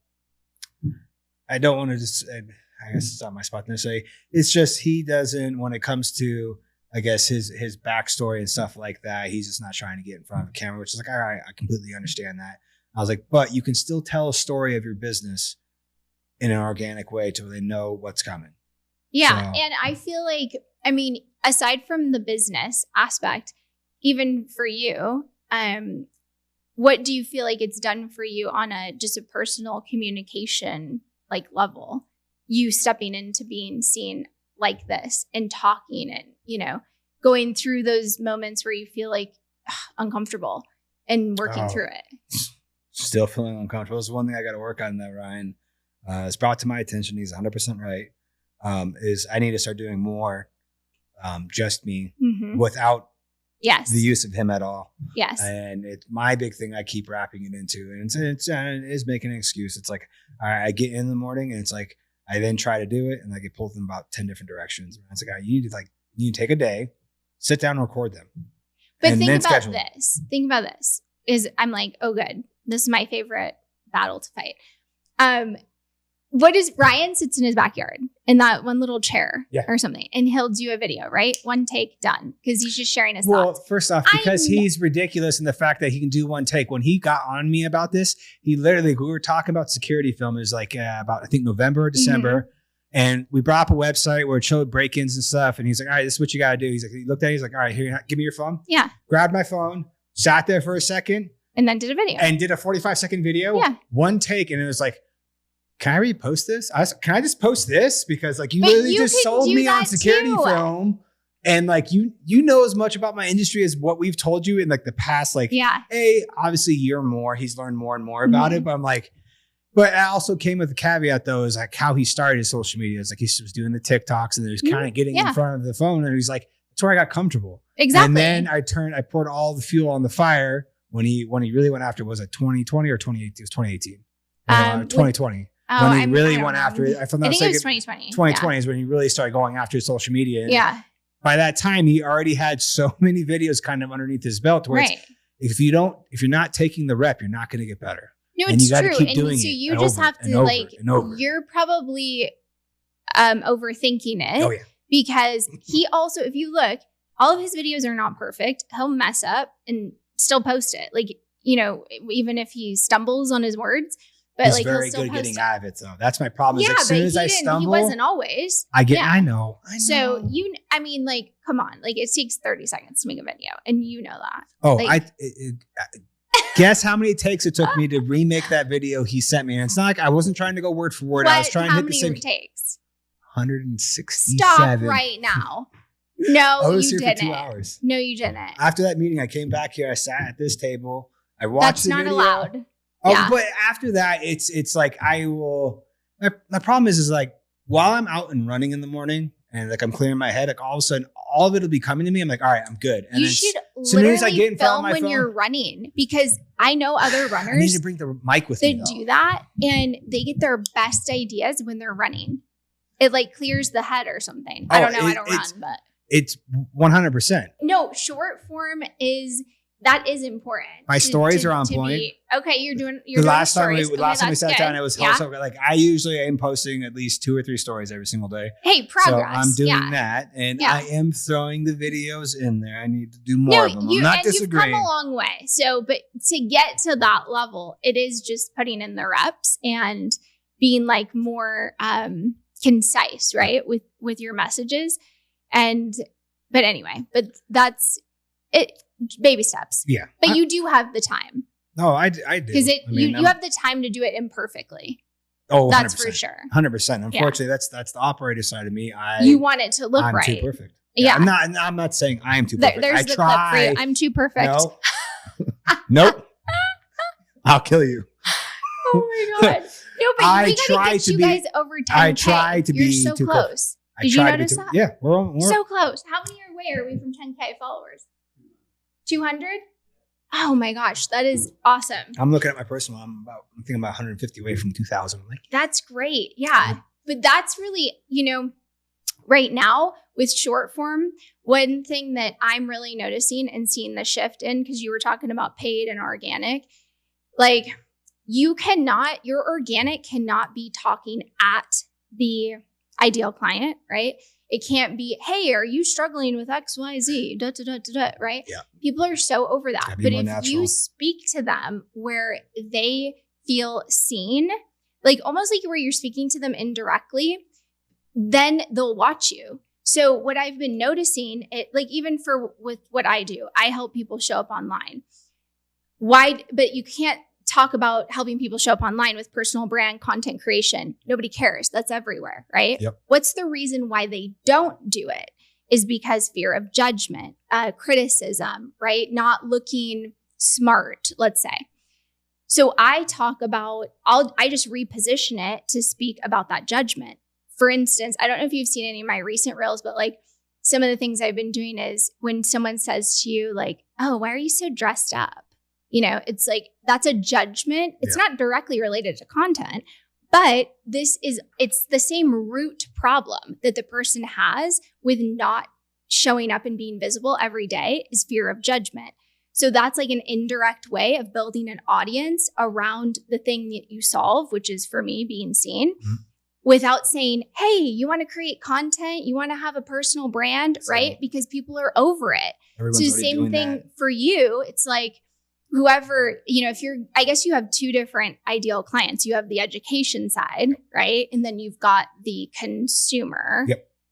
I don't want to just, I guess it's not my spot to say. It's just he doesn't, when it comes to, I guess, his backstory and stuff like that, he's just not trying to get in front of a camera, which is like, all right, I completely understand that. I was like, but you can still tell a story of your business in an organic way to really know what's coming. Yeah. So, and I feel like, I mean, aside from the business aspect, even for you, what do you feel like it's done for you on just a personal communication like level? You stepping into being seen like this and talking and, going through those moments where you feel like uncomfortable and working through it. Still feeling uncomfortable. It's one thing I got to work on that, Ryan. It's brought to my attention. He's 100% right. Is I need to start doing more, just me without the use of him at all. Yes. And it's my big thing I keep wrapping it into. And it is making an excuse. It's like, all right, I get in the morning and it's like, I then try to do it and I get pulled in about 10 different directions. And it's like, all right, you need to take a day, sit down and record them. But think about this is I'm like, oh, good. This is my favorite battle to fight. What is Ryan sits in his backyard in that one little chair or something, and he'll do a video, right? One take, done. Because he's just sharing his thoughts. Well, first off, because he's ridiculous in the fact that he can do one take. When he got on me about this, we were talking about security film. It was like about, I think, November or December. And we brought up a website where it showed break-ins and stuff. And he's like, all right, this is what you got to do. He's like, he looked at it. He's like, all right, here, give me your phone. Yeah. Grabbed my phone, sat there for a second. And then did a video. And did a 45-second video. Yeah. One take. And it was like, can I repost this? Can I just post this? Because like you literally just sold me on security film. And like you know as much about my industry as what we've told you in like the past, like, obviously a year more. He's learned more and more about it. But I'm like, but it also came with a caveat though, is like how he started his social media. It's like he was doing the TikToks and then he was kind of getting in front of the phone and he's like, that's where I got comfortable. Exactly. And then I poured all the fuel on the fire when he really went after, was it 2020 or 2018? It was 2018. 2020. When he really went after it. I think it was 2020. 2020 is when he really started going after social media. And by that time, he already had so many videos kind of underneath his belt where if you're not taking the rep, you're not going to get better. No, and it's you true. Keep and doing so it you just have to like, you're probably overthinking it. Oh, yeah. Because he also, if you look, all of his videos are not perfect. He'll mess up and still post it. Like, you know, even if he stumbles on his words. But he's like, very he'll still good post getting it. out of it, though. That's my problem. Yeah, as soon as I stumble, he wasn't always. I know. So I mean, like, come on. Like, it takes 30 seconds to make a video. And you know that. Oh, like, guess how many takes it took me to remake that video he sent me. And it's not like I wasn't trying to go word for word. I was trying to hit the same. How many takes? 167. Stop right now. No, I was you here didn't. for 2 hours. No, you didn't. After that meeting, I came back here. I sat at this table. I watched the video. That's not allowed. Oh, yeah. But after that, it's like I will. My problem is like while I'm out and running in the morning and like I'm clearing my head, like all of a sudden, all of it will be coming to me. I'm like, all right, I'm good. And you should literally film when you're running, because I know other runners. I need to bring the mic with me. They do that, and they get their best ideas when they're running. It like clears the head or something. I don't know. I don't run, but it's 100%. No, short form is important. My stories are on point. Okay, you're doing the last time we sat down, it was also like I usually am posting at least 2 or 3 stories every single day. Hey, progress. So I'm doing that, and I am throwing the videos in there. I need to do more of them. I'm not disagreeing. You've come a long way. So, but to get to that level, it is just putting in the reps and being like more concise, right, with your messages. But anyway, but that's it. Baby steps. Yeah. But you do have the time. No, I do. Because you have the time to do it imperfectly. Oh, that's 100%. For sure. 100%. Unfortunately, that's the operator side of me. You want it to look right. I'm too perfect. Yeah. I'm not saying I am too perfect. There's the clip for you. I'm too perfect. No. Nope. I'll kill you. Oh my God. No, but we gotta get you guys over 10K. I try to be You're so close. Did you notice that? Yeah, we're so close. How many away are we from 10K followers? 200? Oh my gosh, that is awesome. I'm looking at my personal. I'm thinking about 150 away from 2,000. Like, that's great. Yeah. But that's really, right now with short form, one thing that I'm really noticing and seeing the shift in, because you were talking about paid and organic, like your organic cannot be talking at the ideal client, right? It can't be, hey, are you struggling with X, Y, Z, right? Yeah. People are so over that. But if natural. you speak to them where they feel seen, like almost like where you're speaking to them indirectly, then they'll watch you. So what I've been noticing, like even with what I do, I help people show up online. But you can't talk about helping people show up online with personal brand content creation. Nobody cares. That's everywhere, right? Yep. What's the reason why they don't do it is because fear of judgment, criticism, right? Not looking smart, let's say. So I talk about, I just reposition it to speak about that judgment. For instance, I don't know if you've seen any of my recent reels, but like some of the things I've been doing is when someone says to you like, oh, why are you so dressed up? It's like, that's a judgment. It's not directly related to content, but it's the same root problem that the person has with not showing up and being visible every day is fear of judgment. So that's like an indirect way of building an audience around the thing that you solve, which is for me being seen, without saying, hey, you want to create content? You want to have a personal brand, right? Because people are over it. Everyone's so the same thing for you. It's like, whoever, I guess you have 2 different ideal clients. You have the education side, right? And then you've got the consumer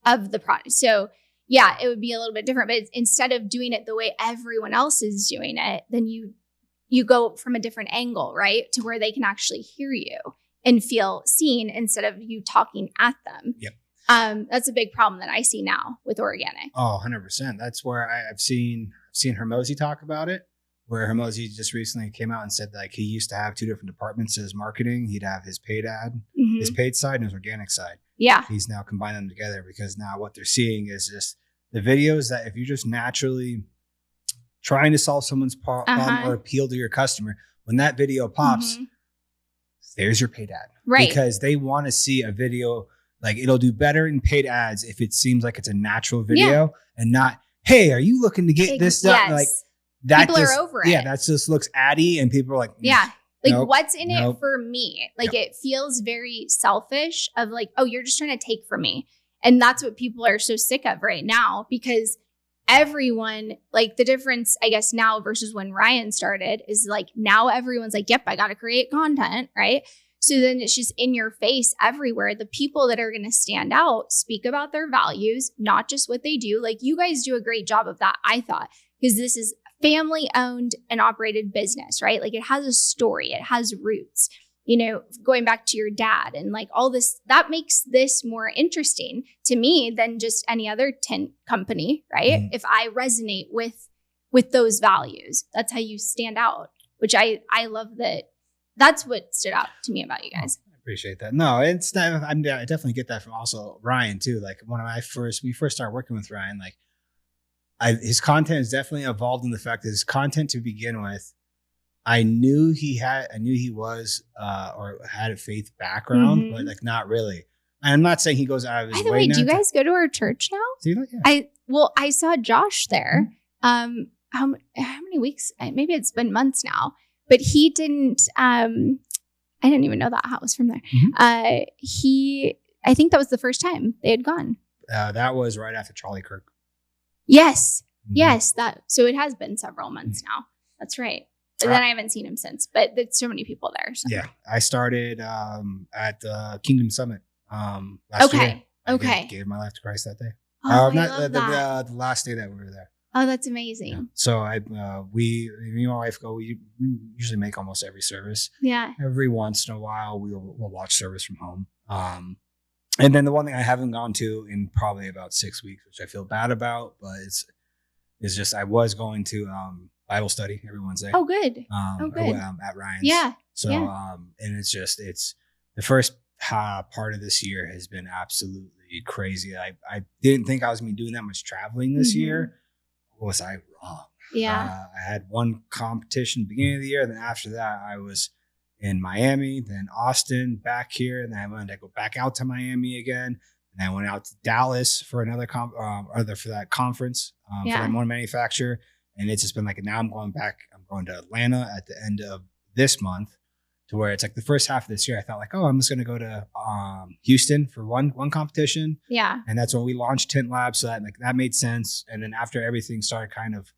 of the product. So yeah, it would be a little bit different, but instead of doing it the way everyone else is doing it, then you go from a different angle, right? To where they can actually hear you and feel seen instead of you talking at them. Yep. That's a big problem that I see now with organic. Oh, 100%. That's where I've seen Hermosi talk about it. Where Hermosi just recently came out and said like he used to have 2 different departments in his marketing. He'd have his paid ad, his paid side, and his organic side. Yeah. He's now combined them together because now what they're seeing is just the videos that if you're just naturally trying to solve someone's problem or appeal to your customer, when that video pops, there's your paid ad. Right. Because they want to see a video, like it'll do better in paid ads if it seems like it's a natural video and not, hey, are you looking to get this stuff? Yes. Like, people are over it. Yeah, that just looks addy, and people are like, yeah. Like, nope, what's in it for me? Like, it feels very selfish of like, oh, you're just trying to take from me. And that's what people are so sick of right now, because everyone, like, the difference, I guess, now versus when Ryan started is like, now everyone's like, yep, I got to create content, right? So then it's just in your face everywhere. The people that are going to stand out speak about their values, not just what they do. Like, you guys do a great job of that, I thought, because this is family owned and operated business, right? Like, it has a story, it has roots, you know, going back to your dad and like all this, that makes this more interesting to me than just any other tint company, right? Mm-hmm. If I resonate with those values, that's how you stand out, which I love that. That's what stood out to me about you guys. I appreciate that. No, it's not, I definitely get that from also Ryan too. Like, when we first started working with Ryan, like, his content has definitely evolved in the fact that his content to begin with, I knew he was or had a faith background, but like, not really. I'm not saying he goes out of his way. By the way, do you guys go to our church now? Do you? Yeah. I saw Josh there. How many weeks? Maybe it's been months now, but he didn't. I didn't even know that house from there. Mm-hmm. I think that was the first time they had gone. That was right after Charlie Kirk. Yes. Mm-hmm. Yes. So it has been several months now. That's right. And then I haven't seen him since, but there's so many people there. So. Yeah. I started at the Kingdom Summit last year. I gave my life to Christ that day. Oh, the last day that we were there. Oh, that's amazing. Yeah. So me and my wife we usually make almost every service. Yeah. Every once in a while we'll watch service from home. And then the one thing I haven't gone to in probably about 6 weeks, which I feel bad about, but it's just I was going to Bible study every Wednesday. Oh, good. Good. At Ryan's. Yeah. So and it's the first part of this year has been absolutely crazy. I didn't think I was going to be doing that much traveling this year. Was I wrong? Yeah. I had one competition beginning of the year, then after that I was in Miami, then Austin, back here, and then I wanted to go back out to Miami again, and I went out to Dallas for another for that conference for that one manufacturer, and it's just been like, now I'm going back. I'm going to Atlanta at the end of this month, to where it's like the first half of this year I thought like, oh, I'm just going to go to Houston for one competition. Yeah. And that's when we launched Tint Lab. So that made sense. And then after everything started kind of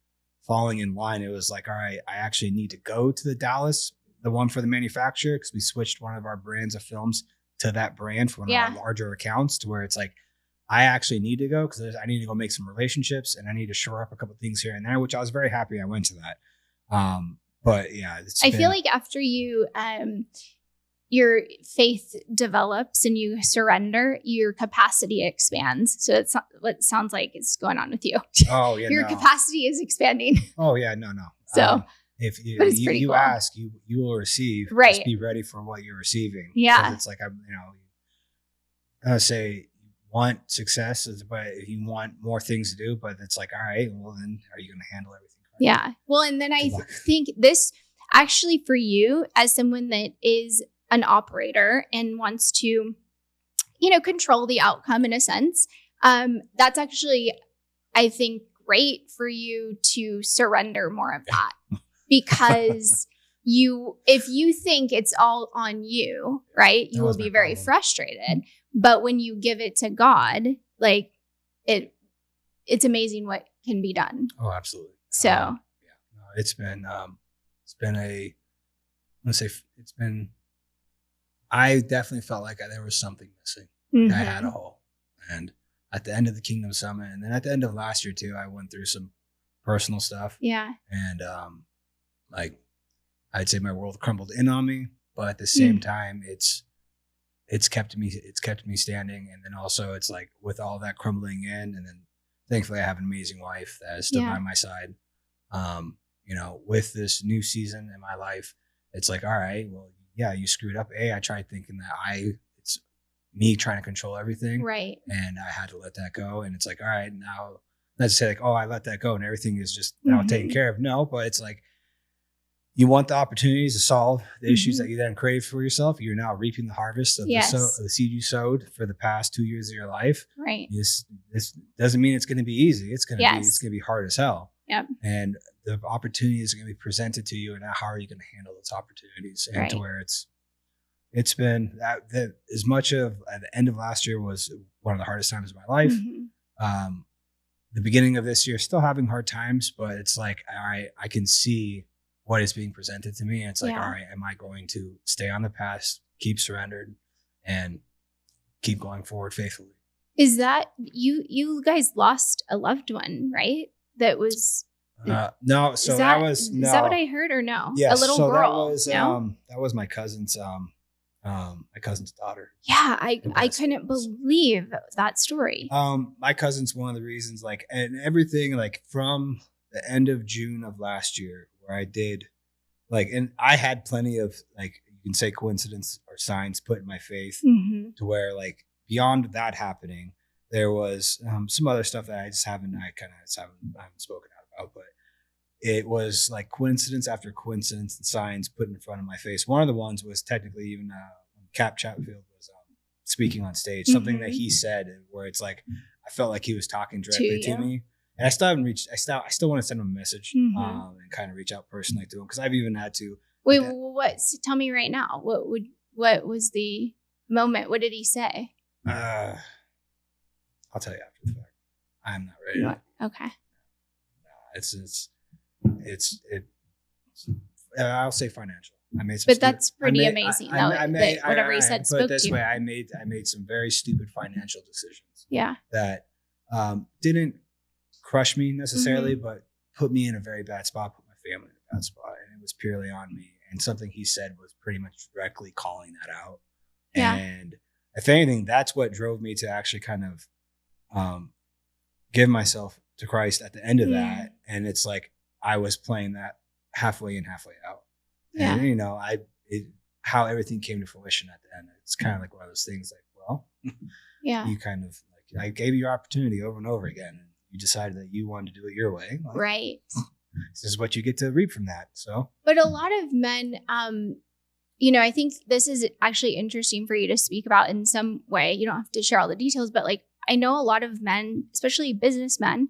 falling in line, it was like, all right, I actually need to go to the Dallas, the one for the manufacturer, because we switched one of our brands of films to that brand for one of our larger accounts, to where it's like, I actually need to go because I need to go make some relationships and I need to shore up a couple of things here and there, which I was very happy I went to that. But yeah, I feel like after you, your faith develops and you surrender, your capacity expands. So it's what sounds like is going on with you. Oh yeah, your capacity is expanding. Oh yeah, no. So if you ask, you will receive. Right. Just be ready for what you're receiving. Yeah. It's like I say want success, but if you want more things to do, but it's like, all right, well then, are you going to handle everything? Yeah. Well, and then I think this actually for you as someone that is an operator and wants to, control the outcome in a sense, that's actually, I think, great for you to surrender more of that because if you think it's all on you, right, you will be very frustrated. But when you give it to God, like it's amazing what can be done. Oh, absolutely. So I definitely felt like there was something missing. Mm-hmm. I had a hole. And at the end of the Kingdom Summit, and then at the end of last year too, I went through some personal stuff. Yeah. And I'd say my world crumbled in on me, but at the same time, it's kept me standing. And then also it's like with all that crumbling in, and then thankfully I have an amazing wife that is still by my side. With this new season in my life, it's like, all right, well, yeah, you screwed up. I tried thinking that it's me trying to control everything. Right. And I had to let that go. And it's like, all right, now let's say like, oh, I let that go and everything is just now taken care of. No, but it's like, you want the opportunities to solve the issues that you then crave for yourself. You're now reaping the harvest of the seed you sowed for the past 2 years of your life. Right. This doesn't mean it's going to be easy. It's going to be hard as hell. Yep. And the opportunities are going to be presented to you, and how are you going to handle those opportunities? And to where it's been that as much of at the end of last year was one of the hardest times of my life. The beginning of this year, still having hard times, but it's like, all right, I can see what is being presented to me. And it's like, all right, am I going to stay on the path, keep surrendered, and keep going forward faithfully? Is that you guys lost a loved one, right? That was no. So that was no. Is that what I heard or no? Yes, a little so girl. That was no? That was my cousin's daughter. Yeah, I couldn't believe that story. My cousin's one of the reasons, like, and everything, like, from the end of June of last year, where I did, like, and I had plenty of, like, you can say coincidence or signs put in my faith to where, like, beyond that happening, there was some other stuff that I haven't spoken out about, but it was like coincidence after coincidence and signs put in front of my face. One of the ones was technically even Cap Chatfield was speaking on stage, something that he said where it's like, I felt like he was talking directly to me. And I still haven't reached, I still want to send him a message and kind of reach out personally to him, because I've even had to. Wait, tell me right now, what was the moment? What did he say? I'll tell you after the fact. I'm not ready. Okay. I'll say financial. I made some, but that's pretty amazing. Whatever he said spoke to you. Put it this way, I made some very stupid financial decisions. Yeah. That didn't crush me necessarily, but put me in a very bad spot. Put my family in a bad spot, and it was purely on me. And something he said was pretty much directly calling that out. Yeah. And if anything, that's what drove me to actually kind of give myself to Christ at the end of that. And it's like I was playing that halfway in, halfway out. Yeah. And, you know, how everything came to fruition at the end. It's kind of like one of those things like, well, you kind of like, I gave you your opportunity over and over again, and you decided that you wanted to do it your way. Like, right. This is what you get to reap from that. So, but a lot of men, you know, I think this is actually interesting for you to speak about in some way. You don't have to share all the details, but like, I know a lot of men, especially businessmen,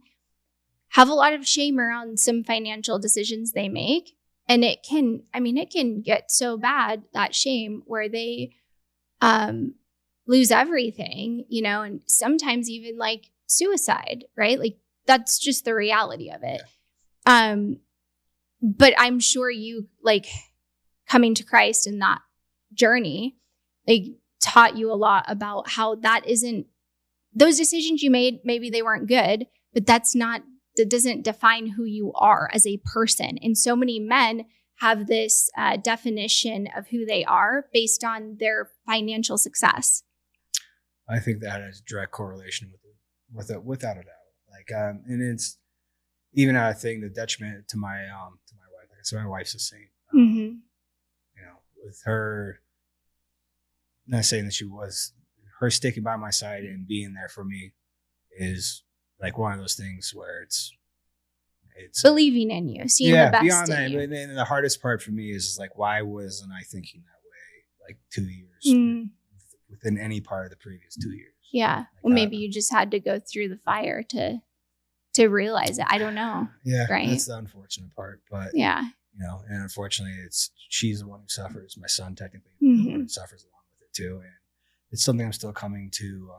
have a lot of shame around some financial decisions they make. And it can get so bad, that shame, where they lose everything, you know, and sometimes even like suicide, right? Like that's just the reality of it. But I'm sure you, like, coming to Christ in that journey, like, taught you a lot about how that isn't, those decisions you made, maybe they weren't good, but that doesn't define who you are as a person. And so many men have this definition of who they are based on their financial success. I think that has a direct correlation with it, without a doubt. Like, and it's even a thing, the detriment to my wife. Like I said, my wife's a saint. You know, with her, not saying that she was, her sticking by my side and being there for me is like one of those things where it's believing in you, seeing the best beyond in that. you. And the hardest part for me is like, why wasn't I thinking that way like 2 years within any part of the previous 2 years? Yeah. Like, well, maybe you just had to go through the fire to realize it. I don't know. Yeah. Right. That's the unfortunate part. But yeah, you know, and unfortunately she's the one who suffers. My son technically the one who suffers along with it too. And it's something I'm still coming to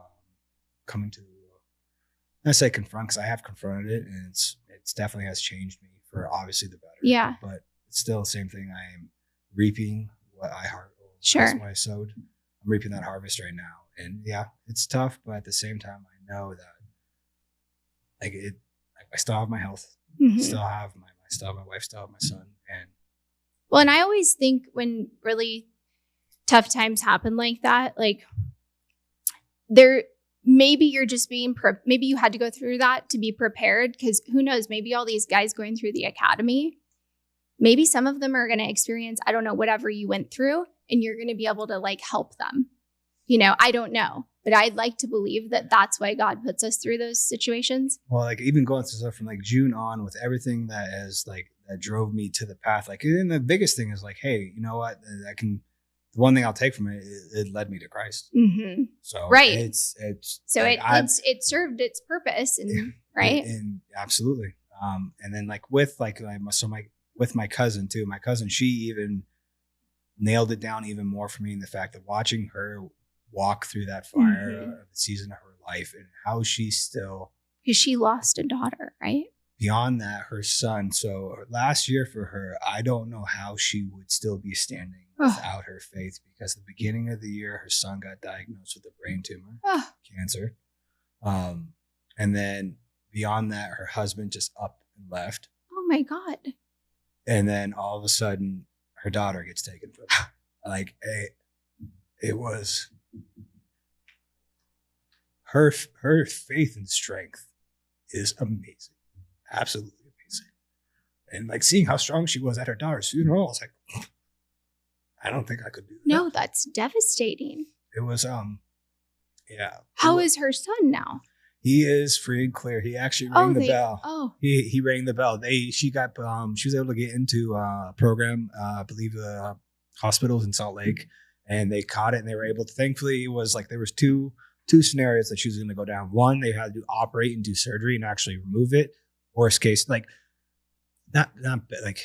I say confront, because I have confronted it, and it's definitely has changed me for obviously the better. Yeah. But it's still the same thing. I am reaping what I what I sowed. I'm reaping that harvest right now. And yeah, it's tough, but at the same time, I know that I still have my health, still have my wife, still have my son. And I always think when really tough times happen like that, like maybe you're just being, maybe you had to go through that to be prepared, because who knows, maybe all these guys going through the academy, maybe some of them are going to experience, I don't know, whatever you went through, and you're going to be able to like help them. You know, I don't know, but I'd like to believe that that's why God puts us through those situations. Well, like even going through stuff from like June on with everything that drove me to the path. Like, and the biggest thing is like, hey, you know what? The one thing I'll take from it led me to Christ. So right. It's so like it served its purpose, and right. And absolutely. And then like with my cousin too, she even nailed it down even more for me in the fact of watching her walk through that fire of the season of her life and how she still, because she lost a daughter, right? Beyond that, her son. So last year for her, I don't know how she would still be standing without her faith, because the beginning of the year, her son got diagnosed with a brain tumor, cancer. And then beyond that, her husband just up and left. Oh my God. And then all of a sudden, her daughter gets taken from her. Like it was her faith and strength is amazing. Absolutely amazing. And like seeing how strong she was at her daughter's funeral, I was like, I don't think I could do that. No, that's devastating. It was yeah. How is her son now? He is free and clear. He actually rang the bell. Oh, he rang the bell. She was able to get into a program, I believe the hospitals in Salt Lake, and they caught it and they were able to. Thankfully, it was like there was two scenarios that she was going to go down. One, they had to operate and do surgery and actually remove it. Worst case, like not like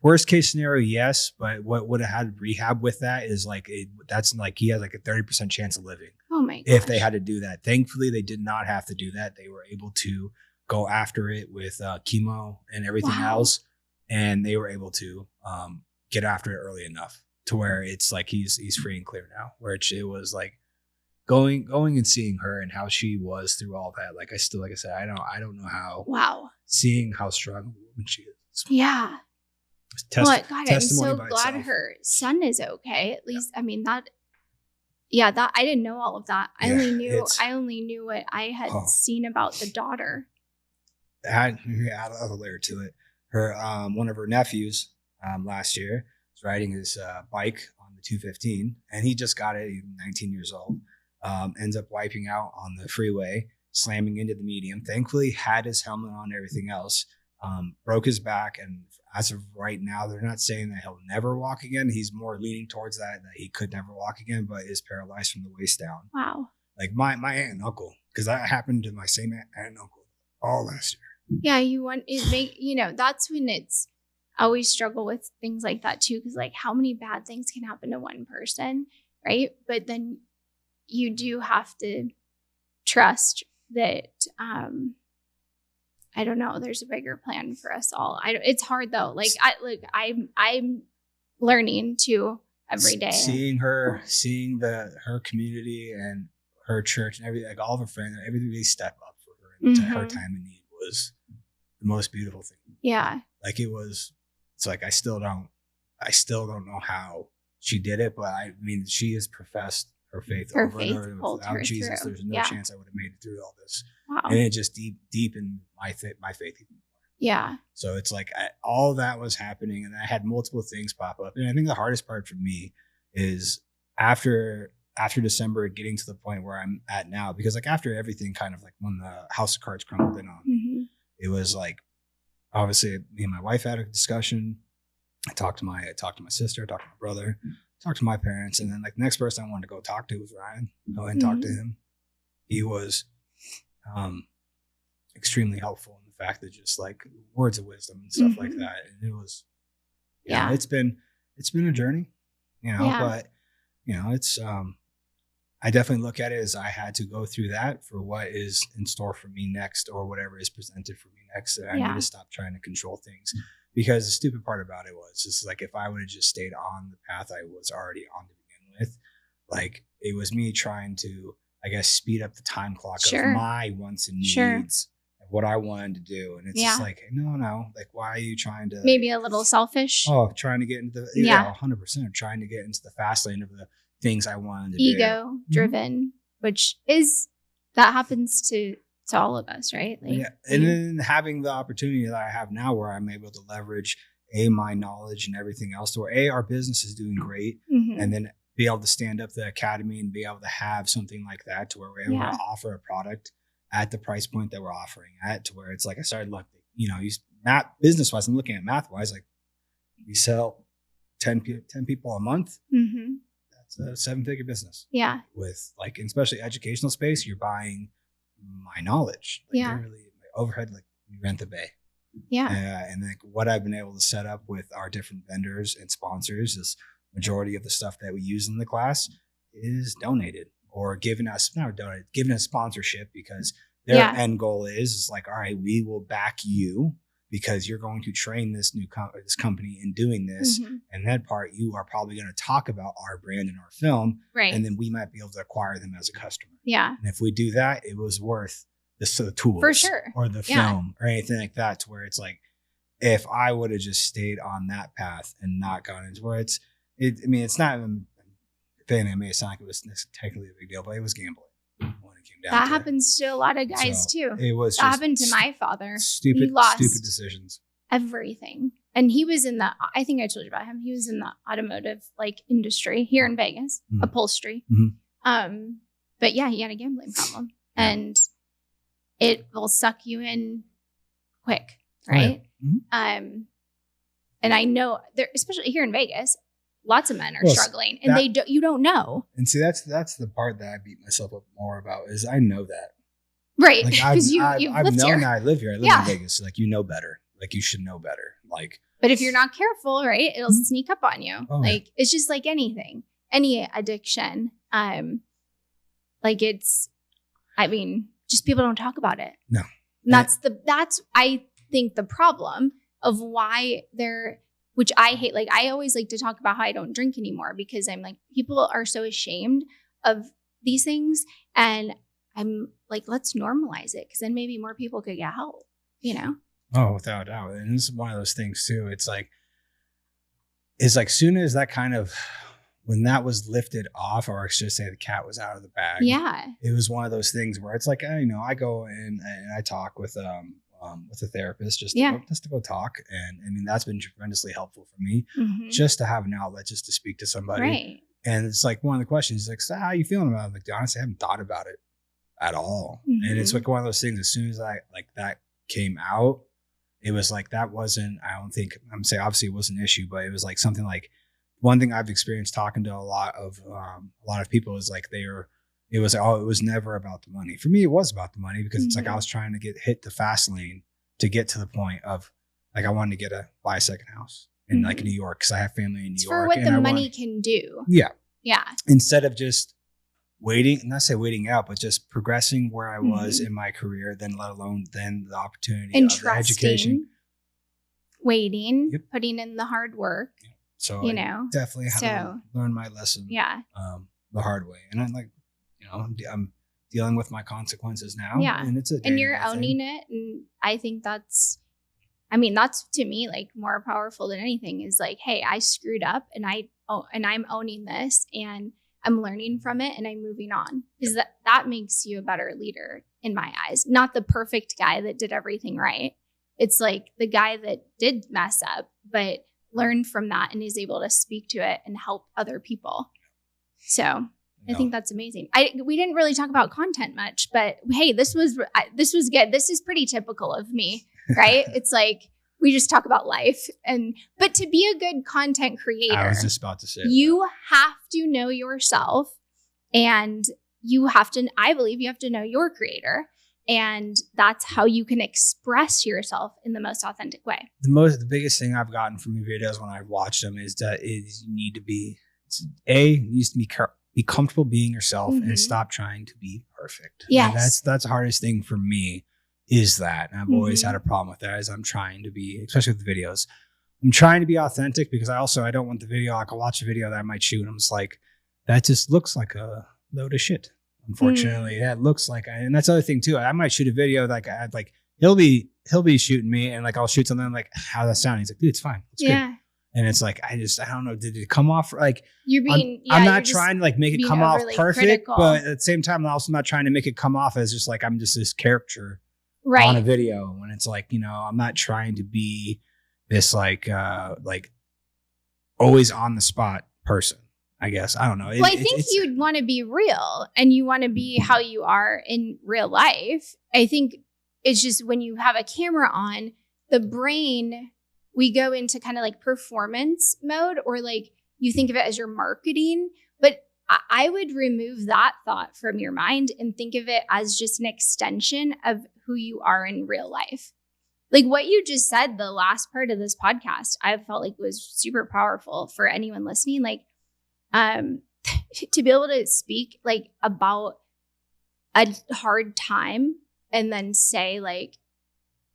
worst case scenario, yes, but what would have had rehab with that is like that's like he has like a 30% chance of living. Oh my gosh. If they had to do that. Thankfully, they did not have to do that. They were able to go after it with chemo and everything else, and they were able to get after it early enough to where it's like he's free and clear now. Where it was like going and seeing her and how she was through all that. Like I said, I don't know how. Wow. Seeing how strong a woman she is. Yeah. God, I'm so glad itself. her son is okay. At least, I mean that. Yeah, that I didn't know all of that. I only knew what I had seen about the daughter. Add a layer to it. Her one of her nephews last year was riding his bike on the 215, and he just got it. He's 19 years old. Ends up wiping out on the freeway, slamming into the median. Thankfully, had his helmet on, everything else. Broke his back, and as of right now, they're not saying that he'll never walk again. He's more leaning towards that he could never walk again, but is paralyzed from the waist down. Wow. Like my aunt and uncle, because that happened to my same aunt and uncle all last year. Yeah, that's when it's I always struggle with things like that too, because like how many bad things can happen to one person, right? But then you do have to trust that I don't know, there's a bigger plan for us all. It's hard though. Like I'm learning too every day. Seeing her community and her church and everything, like all of her friends, everything they step up for her and her time in need was the most beautiful thing. Yeah. Like it's like I still don't know how she did it, but I mean she has professed her faith over and over. Without Jesus, there's no chance I would have made it through all this. Wow. And it just deepened my faith even more. Yeah. So it's like all that was happening, and I had multiple things pop up. And I think the hardest part for me is after December, getting to the point where I'm at now, because like after everything kind of like when the house of cards crumbled in on me, it was like obviously me and my wife had a discussion. I talked to my sister, talked to my brother, talked to my parents, and then like the next person I wanted to go talk to was Ryan. Go ahead and talk to him. He was extremely helpful in the fact that just like words of wisdom and stuff like that. And it was, it's been a journey, but it's, I definitely look at it as I had to go through that for what is in store for me next, or whatever is presented for me next. I need to stop trying to control things, because the stupid part about it was just like, if I would have just stayed on the path I was already on to begin with, like it was me trying to, I guess, speed up the time clock of my wants and needs of what I wanted to do. And it's just like, no, like, why are you trying to maybe a little selfish? Oh, trying to get into the 100% trying to get into the fast lane of the things I wanted to do. Ego driven, which is that happens to all of us, right? Like, and then having the opportunity that I have now, where I'm able to leverage my knowledge and everything else, to where our business is doing great, and then be able to stand up the academy and be able to have something like that, to where we're able to offer a product at the price point that we're offering at, to where it's like I started looking, business wise, I'm looking at math wise, like we sell 10 people a month. That's a 7-figure business. Yeah. With like, especially educational space, you're buying my knowledge. Like literally my overhead, like we rent the bay. Yeah. And like what I've been able to set up with our different vendors and sponsors is majority of the stuff that we use in the class is donated or given us sponsorship, because their end goal is like, all right, we will back you because you're going to train this this company in doing this. Mm-hmm. And that part, you are probably going to talk about our brand and our film. Right. And then we might be able to acquire them as a customer. Yeah. And if we do that, it was worth the tools for sure, or the film or anything like that, to where it's like, if I would have just stayed on that path and not gone into where it's not even, it may sound like it was technically a big deal, but it was gambling. That happens to a lot of guys too. It was that happened to my father. Stupid decisions. Everything. And he was I think I told you about him. He was in the automotive industry here in Vegas, upholstery. Mm-hmm. But yeah, he had a gambling problem and it will suck you in quick. Right. Oh, yeah. Mm-hmm. And I know there, especially here in Vegas, lots of men are struggling, and you don't know. And see, that's the part that I beat myself up more about, is I know that. Right. Like I've known that I live here. I live in Vegas. Like, you know better. Like, you should know better. Like, but if you're not careful, right, it'll sneak up on you. Oh, like, it's just like anything, any addiction. Just people don't talk about it. No. That's I think the problem of why which I hate. Like, I always like to talk about how I don't drink anymore, because I'm like, people are so ashamed of these things. And I'm like, let's normalize it, because then maybe more people could get help, Oh, without a doubt. And this is one of those things too. It's like soon as that kind of, when that was lifted off, or just say the cat was out of the bag. Yeah. It was one of those things where it's like, I go in and I talk with a therapist just to go talk. And I mean, that's been tremendously helpful for me, just to have an outlet, just to speak to somebody. Right. And it's like, one of the questions is like, so how are you feeling about it? I'm like, honestly, I haven't thought about it at all. Mm-hmm. And it's like one of those things, as soon as that came out, it was like, that wasn't, I don't think, I'm saying obviously it was an issue, but it was like something like, one thing I've experienced talking to a lot of people is like, it was never about the money. For me, it was about the money, because it's like, I was trying to hit the fast lane to get to the point of like, I wanted to buy a second house in like New York, because I have family in New York. For what the money can do. Yeah. Yeah. Instead of just waiting, not say waiting out, but just progressing where I was in my career, then let alone then the opportunity and of the education. Waiting, putting in the hard work. Yeah. So definitely had to learn my lesson. Yeah. The hard way. And I'm like, I'm dealing with my consequences now. Yeah. And you're owning it. And I think that's to me, like, more powerful than anything, is like, hey, I screwed up, and I'm owning this, and I'm learning from it, and I'm moving on. Because that makes you a better leader in my eyes. Not the perfect guy that did everything right. It's like the guy that did mess up, but learned from that and is able to speak to it and help other people. So I think that's amazing. We didn't really talk about content much, but hey, this was good. This is pretty typical of me, right? It's like, we just talk about life. But to be a good content creator, I was just about to say, you have to know yourself, and I believe you have to know your creator. And that's how you can express yourself in the most authentic way. The biggest thing I've gotten from your videos when I've watched them is that you need to be comfortable being yourself and stop trying to be perfect. Yes. And that's the hardest thing for me, is that. And I've always had a problem with that, as I'm trying to be, especially with the videos, I'm trying to be authentic, because I don't want the video. I can watch a video that I might shoot, and I'm just like, that just looks like a load of shit. Unfortunately, that looks like, and that's the other thing too. I might shoot a video like he'll be shooting me, and like I'll shoot something. I'm like, how that sound? He's like, dude, it's fine. It's good. And it's like, I don't know. Did it come off like you're being? I'm not trying to like make it come off perfect, critical. But at the same time, I'm also not trying to make it come off as just like I'm just this character on a video. When it's like, I'm not trying to be this like always on the spot person. I guess. I don't know. Well, I think you'd want to be real, and you want to be how you are in real life. I think it's just when you have a camera on, the brain, we go into kind of like performance mode, or like you think of it as your marketing. But I would remove that thought from your mind and think of it as just an extension of who you are in real life. Like what you just said, the last part of this podcast, I felt like was super powerful for anyone listening. Like, to be able to speak like about a hard time and then say like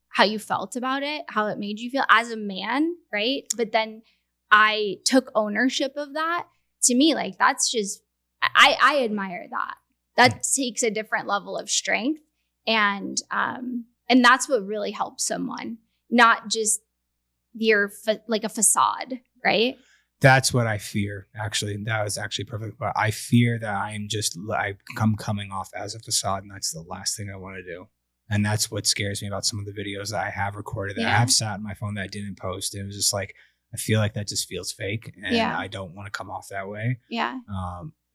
how you felt about it, how it made you feel as a man, right? But then I took ownership of that. To me, like that's just, I admire that. That takes a different level of strength. And that's what really helps someone, not just like a facade, right? That's what I fear. Actually, that was actually perfect. But I fear that I'm coming off as a facade, and that's the last thing I want to do. And that's what scares me about some of the videos that I have recorded that I have sat on my phone that I didn't post. And it was just like, I feel like that just feels fake, and I don't want to come off that way. Yeah.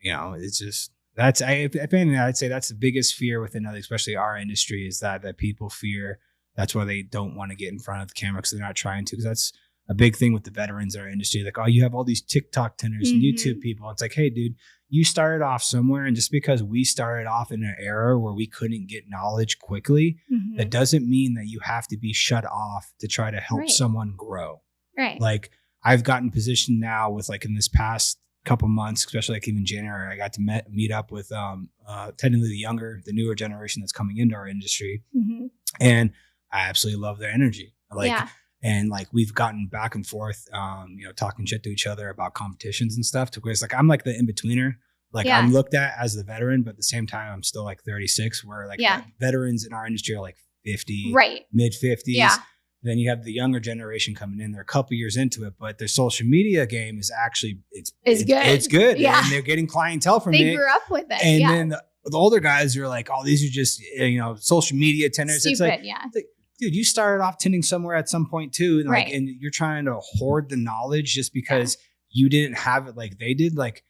It's just if anything, I'd say that's the biggest fear within, especially our industry, is that people fear. That's why they don't want to get in front of the camera, because they're not trying to. Because that's a big thing with the veterans in our industry. Like, oh, you have all these TikTok tinters and YouTube people. It's like, hey, dude, you started off somewhere. And just because we started off in an era where we couldn't get knowledge quickly, that doesn't mean that you have to be shut off to try to help someone grow. Right. Like I've gotten positioned now with like in this past couple months, especially like even January, I got to meet up with technically the newer generation that's coming into our industry. And I absolutely love their energy. And like we've gotten back and forth, talking shit to each other about competitions and stuff, to where it's like I'm like the in-betweener. Like I'm looked at as the veteran, but at the same time I'm still like 36, where like veterans in our industry are like 50, mid 50s. Yeah. Then you have the younger generation coming in. They're a couple years into it, but their social media game is actually it's good. It's good. Yeah. And they're getting clientele from it. They grew up with it. And then the older guys are like, oh, these are just social media tinters. Stupid, it's like, dude, you started off tinting somewhere at some point too, and and you're trying to hoard the knowledge just because you didn't have it like they did. Like,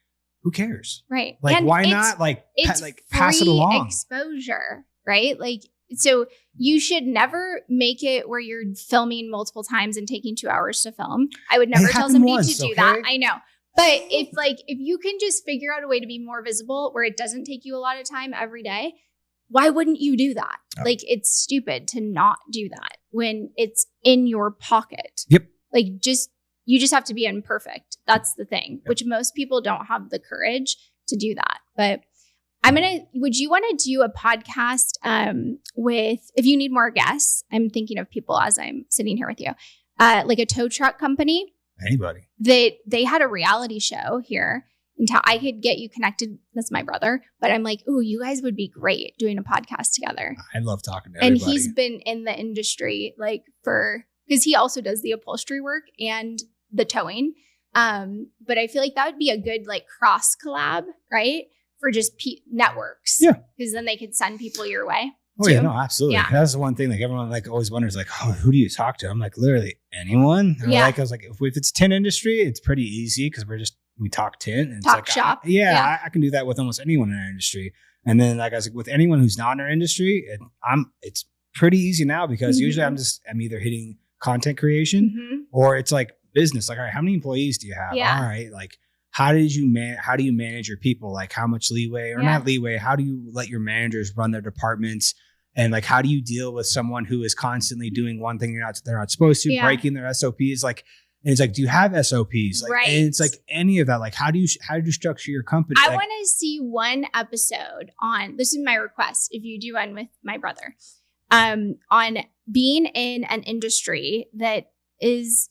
who cares? Right. Like, and why not pass it along? Exposure, right? Like, so you should never make it where you're filming multiple times and taking 2 hours to film. I would never tell somebody to do that. I know. But if you can just figure out a way to be more visible where it doesn't take you a lot of time every day, why wouldn't you do that? Oh. Like, it's stupid to not do that when it's in your pocket. Yep. Like, you just have to be imperfect. That's the thing, which most people don't have the courage to do that. But would you want to do a podcast if you need more guests? I'm thinking of people as I'm sitting here with you, like a tow truck company. Anybody. They had a reality show here. Until I could get you connected. That's my brother. But I'm like, ooh, you guys would be great doing a podcast together. I love talking to everybody. And he's been in the industry because he also does the upholstery work and the towing. But I feel like that would be a good like cross collab, right? For just networks. Yeah. Because then they could send people your way. Oh yeah, no, absolutely. Yeah. That's the one thing like everyone like always wonders like, oh, who do you talk to? I'm like, literally anyone. And I was like, if it's tint industry, it's pretty easy because we talk tint and talk it's like, shop. I can do that with almost anyone in our industry. And then like I was like, with anyone who's not in our industry, it's pretty easy now because usually I'm either hitting content creation or it's like business. Like, all right, how many employees do you have? Yeah. All right, like how do you manage your people? Like how much leeway or not leeway? How do you let your managers run their departments? And like, how do you deal with someone who is constantly doing one thing they're not supposed to, breaking their SOPs? Like, and it's like, do you have SOPs? Like, and it's like any of that. Like, how do you structure your company? I want to see one episode on, this is my request, if you do one with my brother, on being in an industry that is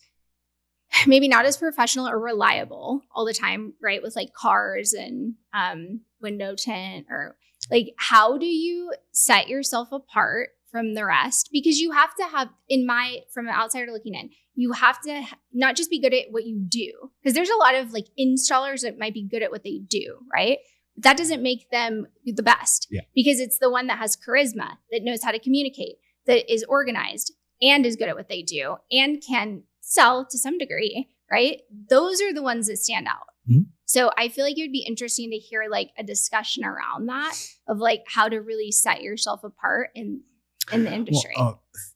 maybe not as professional or reliable all the time, right? With like cars and window tint, or like, how do you set yourself apart from the rest? Because you have to have, from an outsider looking in, you have to not just be good at what you do, because there's a lot of like installers that might be good at what they do, right? But that doesn't make them the best, because it's the one that has charisma, that knows how to communicate, that is organized and is good at what they do and can sell to some degree, right? Those are the ones that stand out. Mm-hmm. So I feel like it would be interesting to hear like a discussion around that of like how to really set yourself apart in the industry.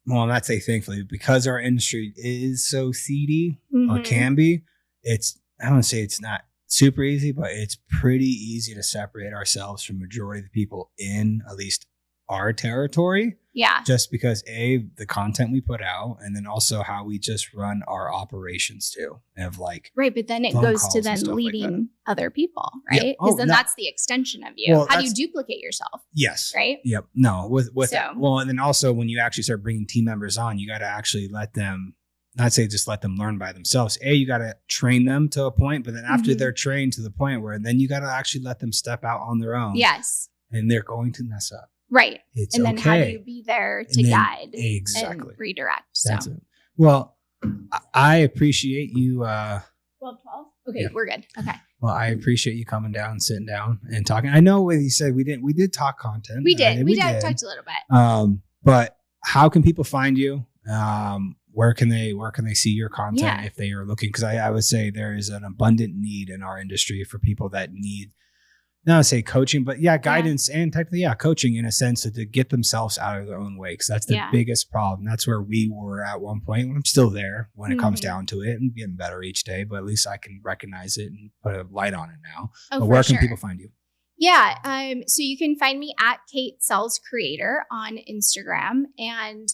Well, that's thankfully, because our industry is so seedy or can be, I don't want to say it's not super easy, but it's pretty easy to separate ourselves from majority of the people in at least our territory. Yeah. Just because the content we put out, and then also how we just run our operations too, of like right. But then it goes to then leading other people, right? Because then that's the extension of you. Well, how do you duplicate yourself? Yes. Right. Yep. No. With that. Well, and then also when you actually start bringing team members on, you got to actually let them. Not say just let them learn by themselves. You got to train them to a point, but then after they're trained to the point where then you got to actually let them step out on their own. Yes. And they're going to mess up. Right. It's and then how do you be there to guide and redirect? That's it. Well, I appreciate you. 12. Okay, yeah. We're good. Okay. Well, I appreciate you coming down, sitting down and talking. I know what you said. We did talk content. We did. We talked a little bit. But how can people find you? Where can they see your content if they are looking? Because I would say there is an abundant need in our industry for people that need, not to say coaching, but guidance and technically, coaching in a sense to get themselves out of their own way. Because that's the biggest problem. That's where we were at one point. I'm still there when it comes down to it and getting better each day, but at least I can recognize it and put a light on it now. But where can people find you? Yeah. So you can find me at Kate Sells Creator on Instagram. And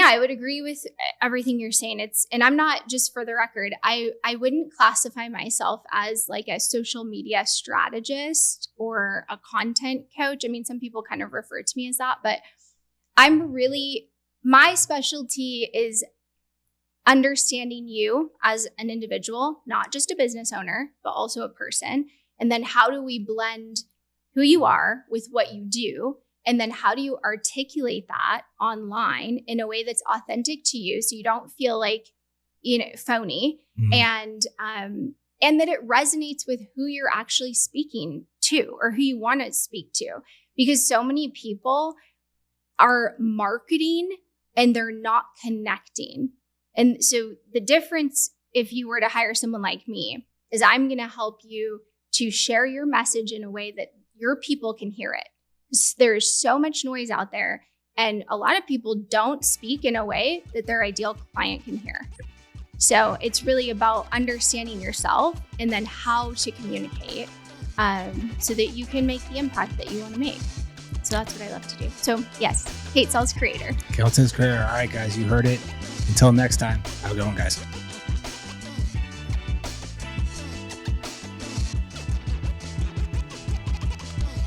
I would agree with everything you're saying. And I'm not, just for the record, I wouldn't classify myself as like a social media strategist or a content coach. I mean, some people kind of refer to me as that, but my specialty is understanding you as an individual, not just a business owner, but also a person. And then how do we blend who you are with what you do? And then how do you articulate that online in a way that's authentic to you so you don't feel like, phony and that it resonates with who you're actually speaking to or who you want to speak to? Because so many people are marketing and they're not connecting. And so the difference, if you were to hire someone like me, is I'm going to help you to share your message in a way that your people can hear it. There's so much noise out there, and a lot of people don't speak in a way that their ideal client can hear. So it's really about understanding yourself and then how to communicate so that you can make the impact that you want to make. So that's what I love to do. So yes, Kate Sells Creator. Kate Sells Creator. All right, guys, you heard it. Until next time, have a good one, guys.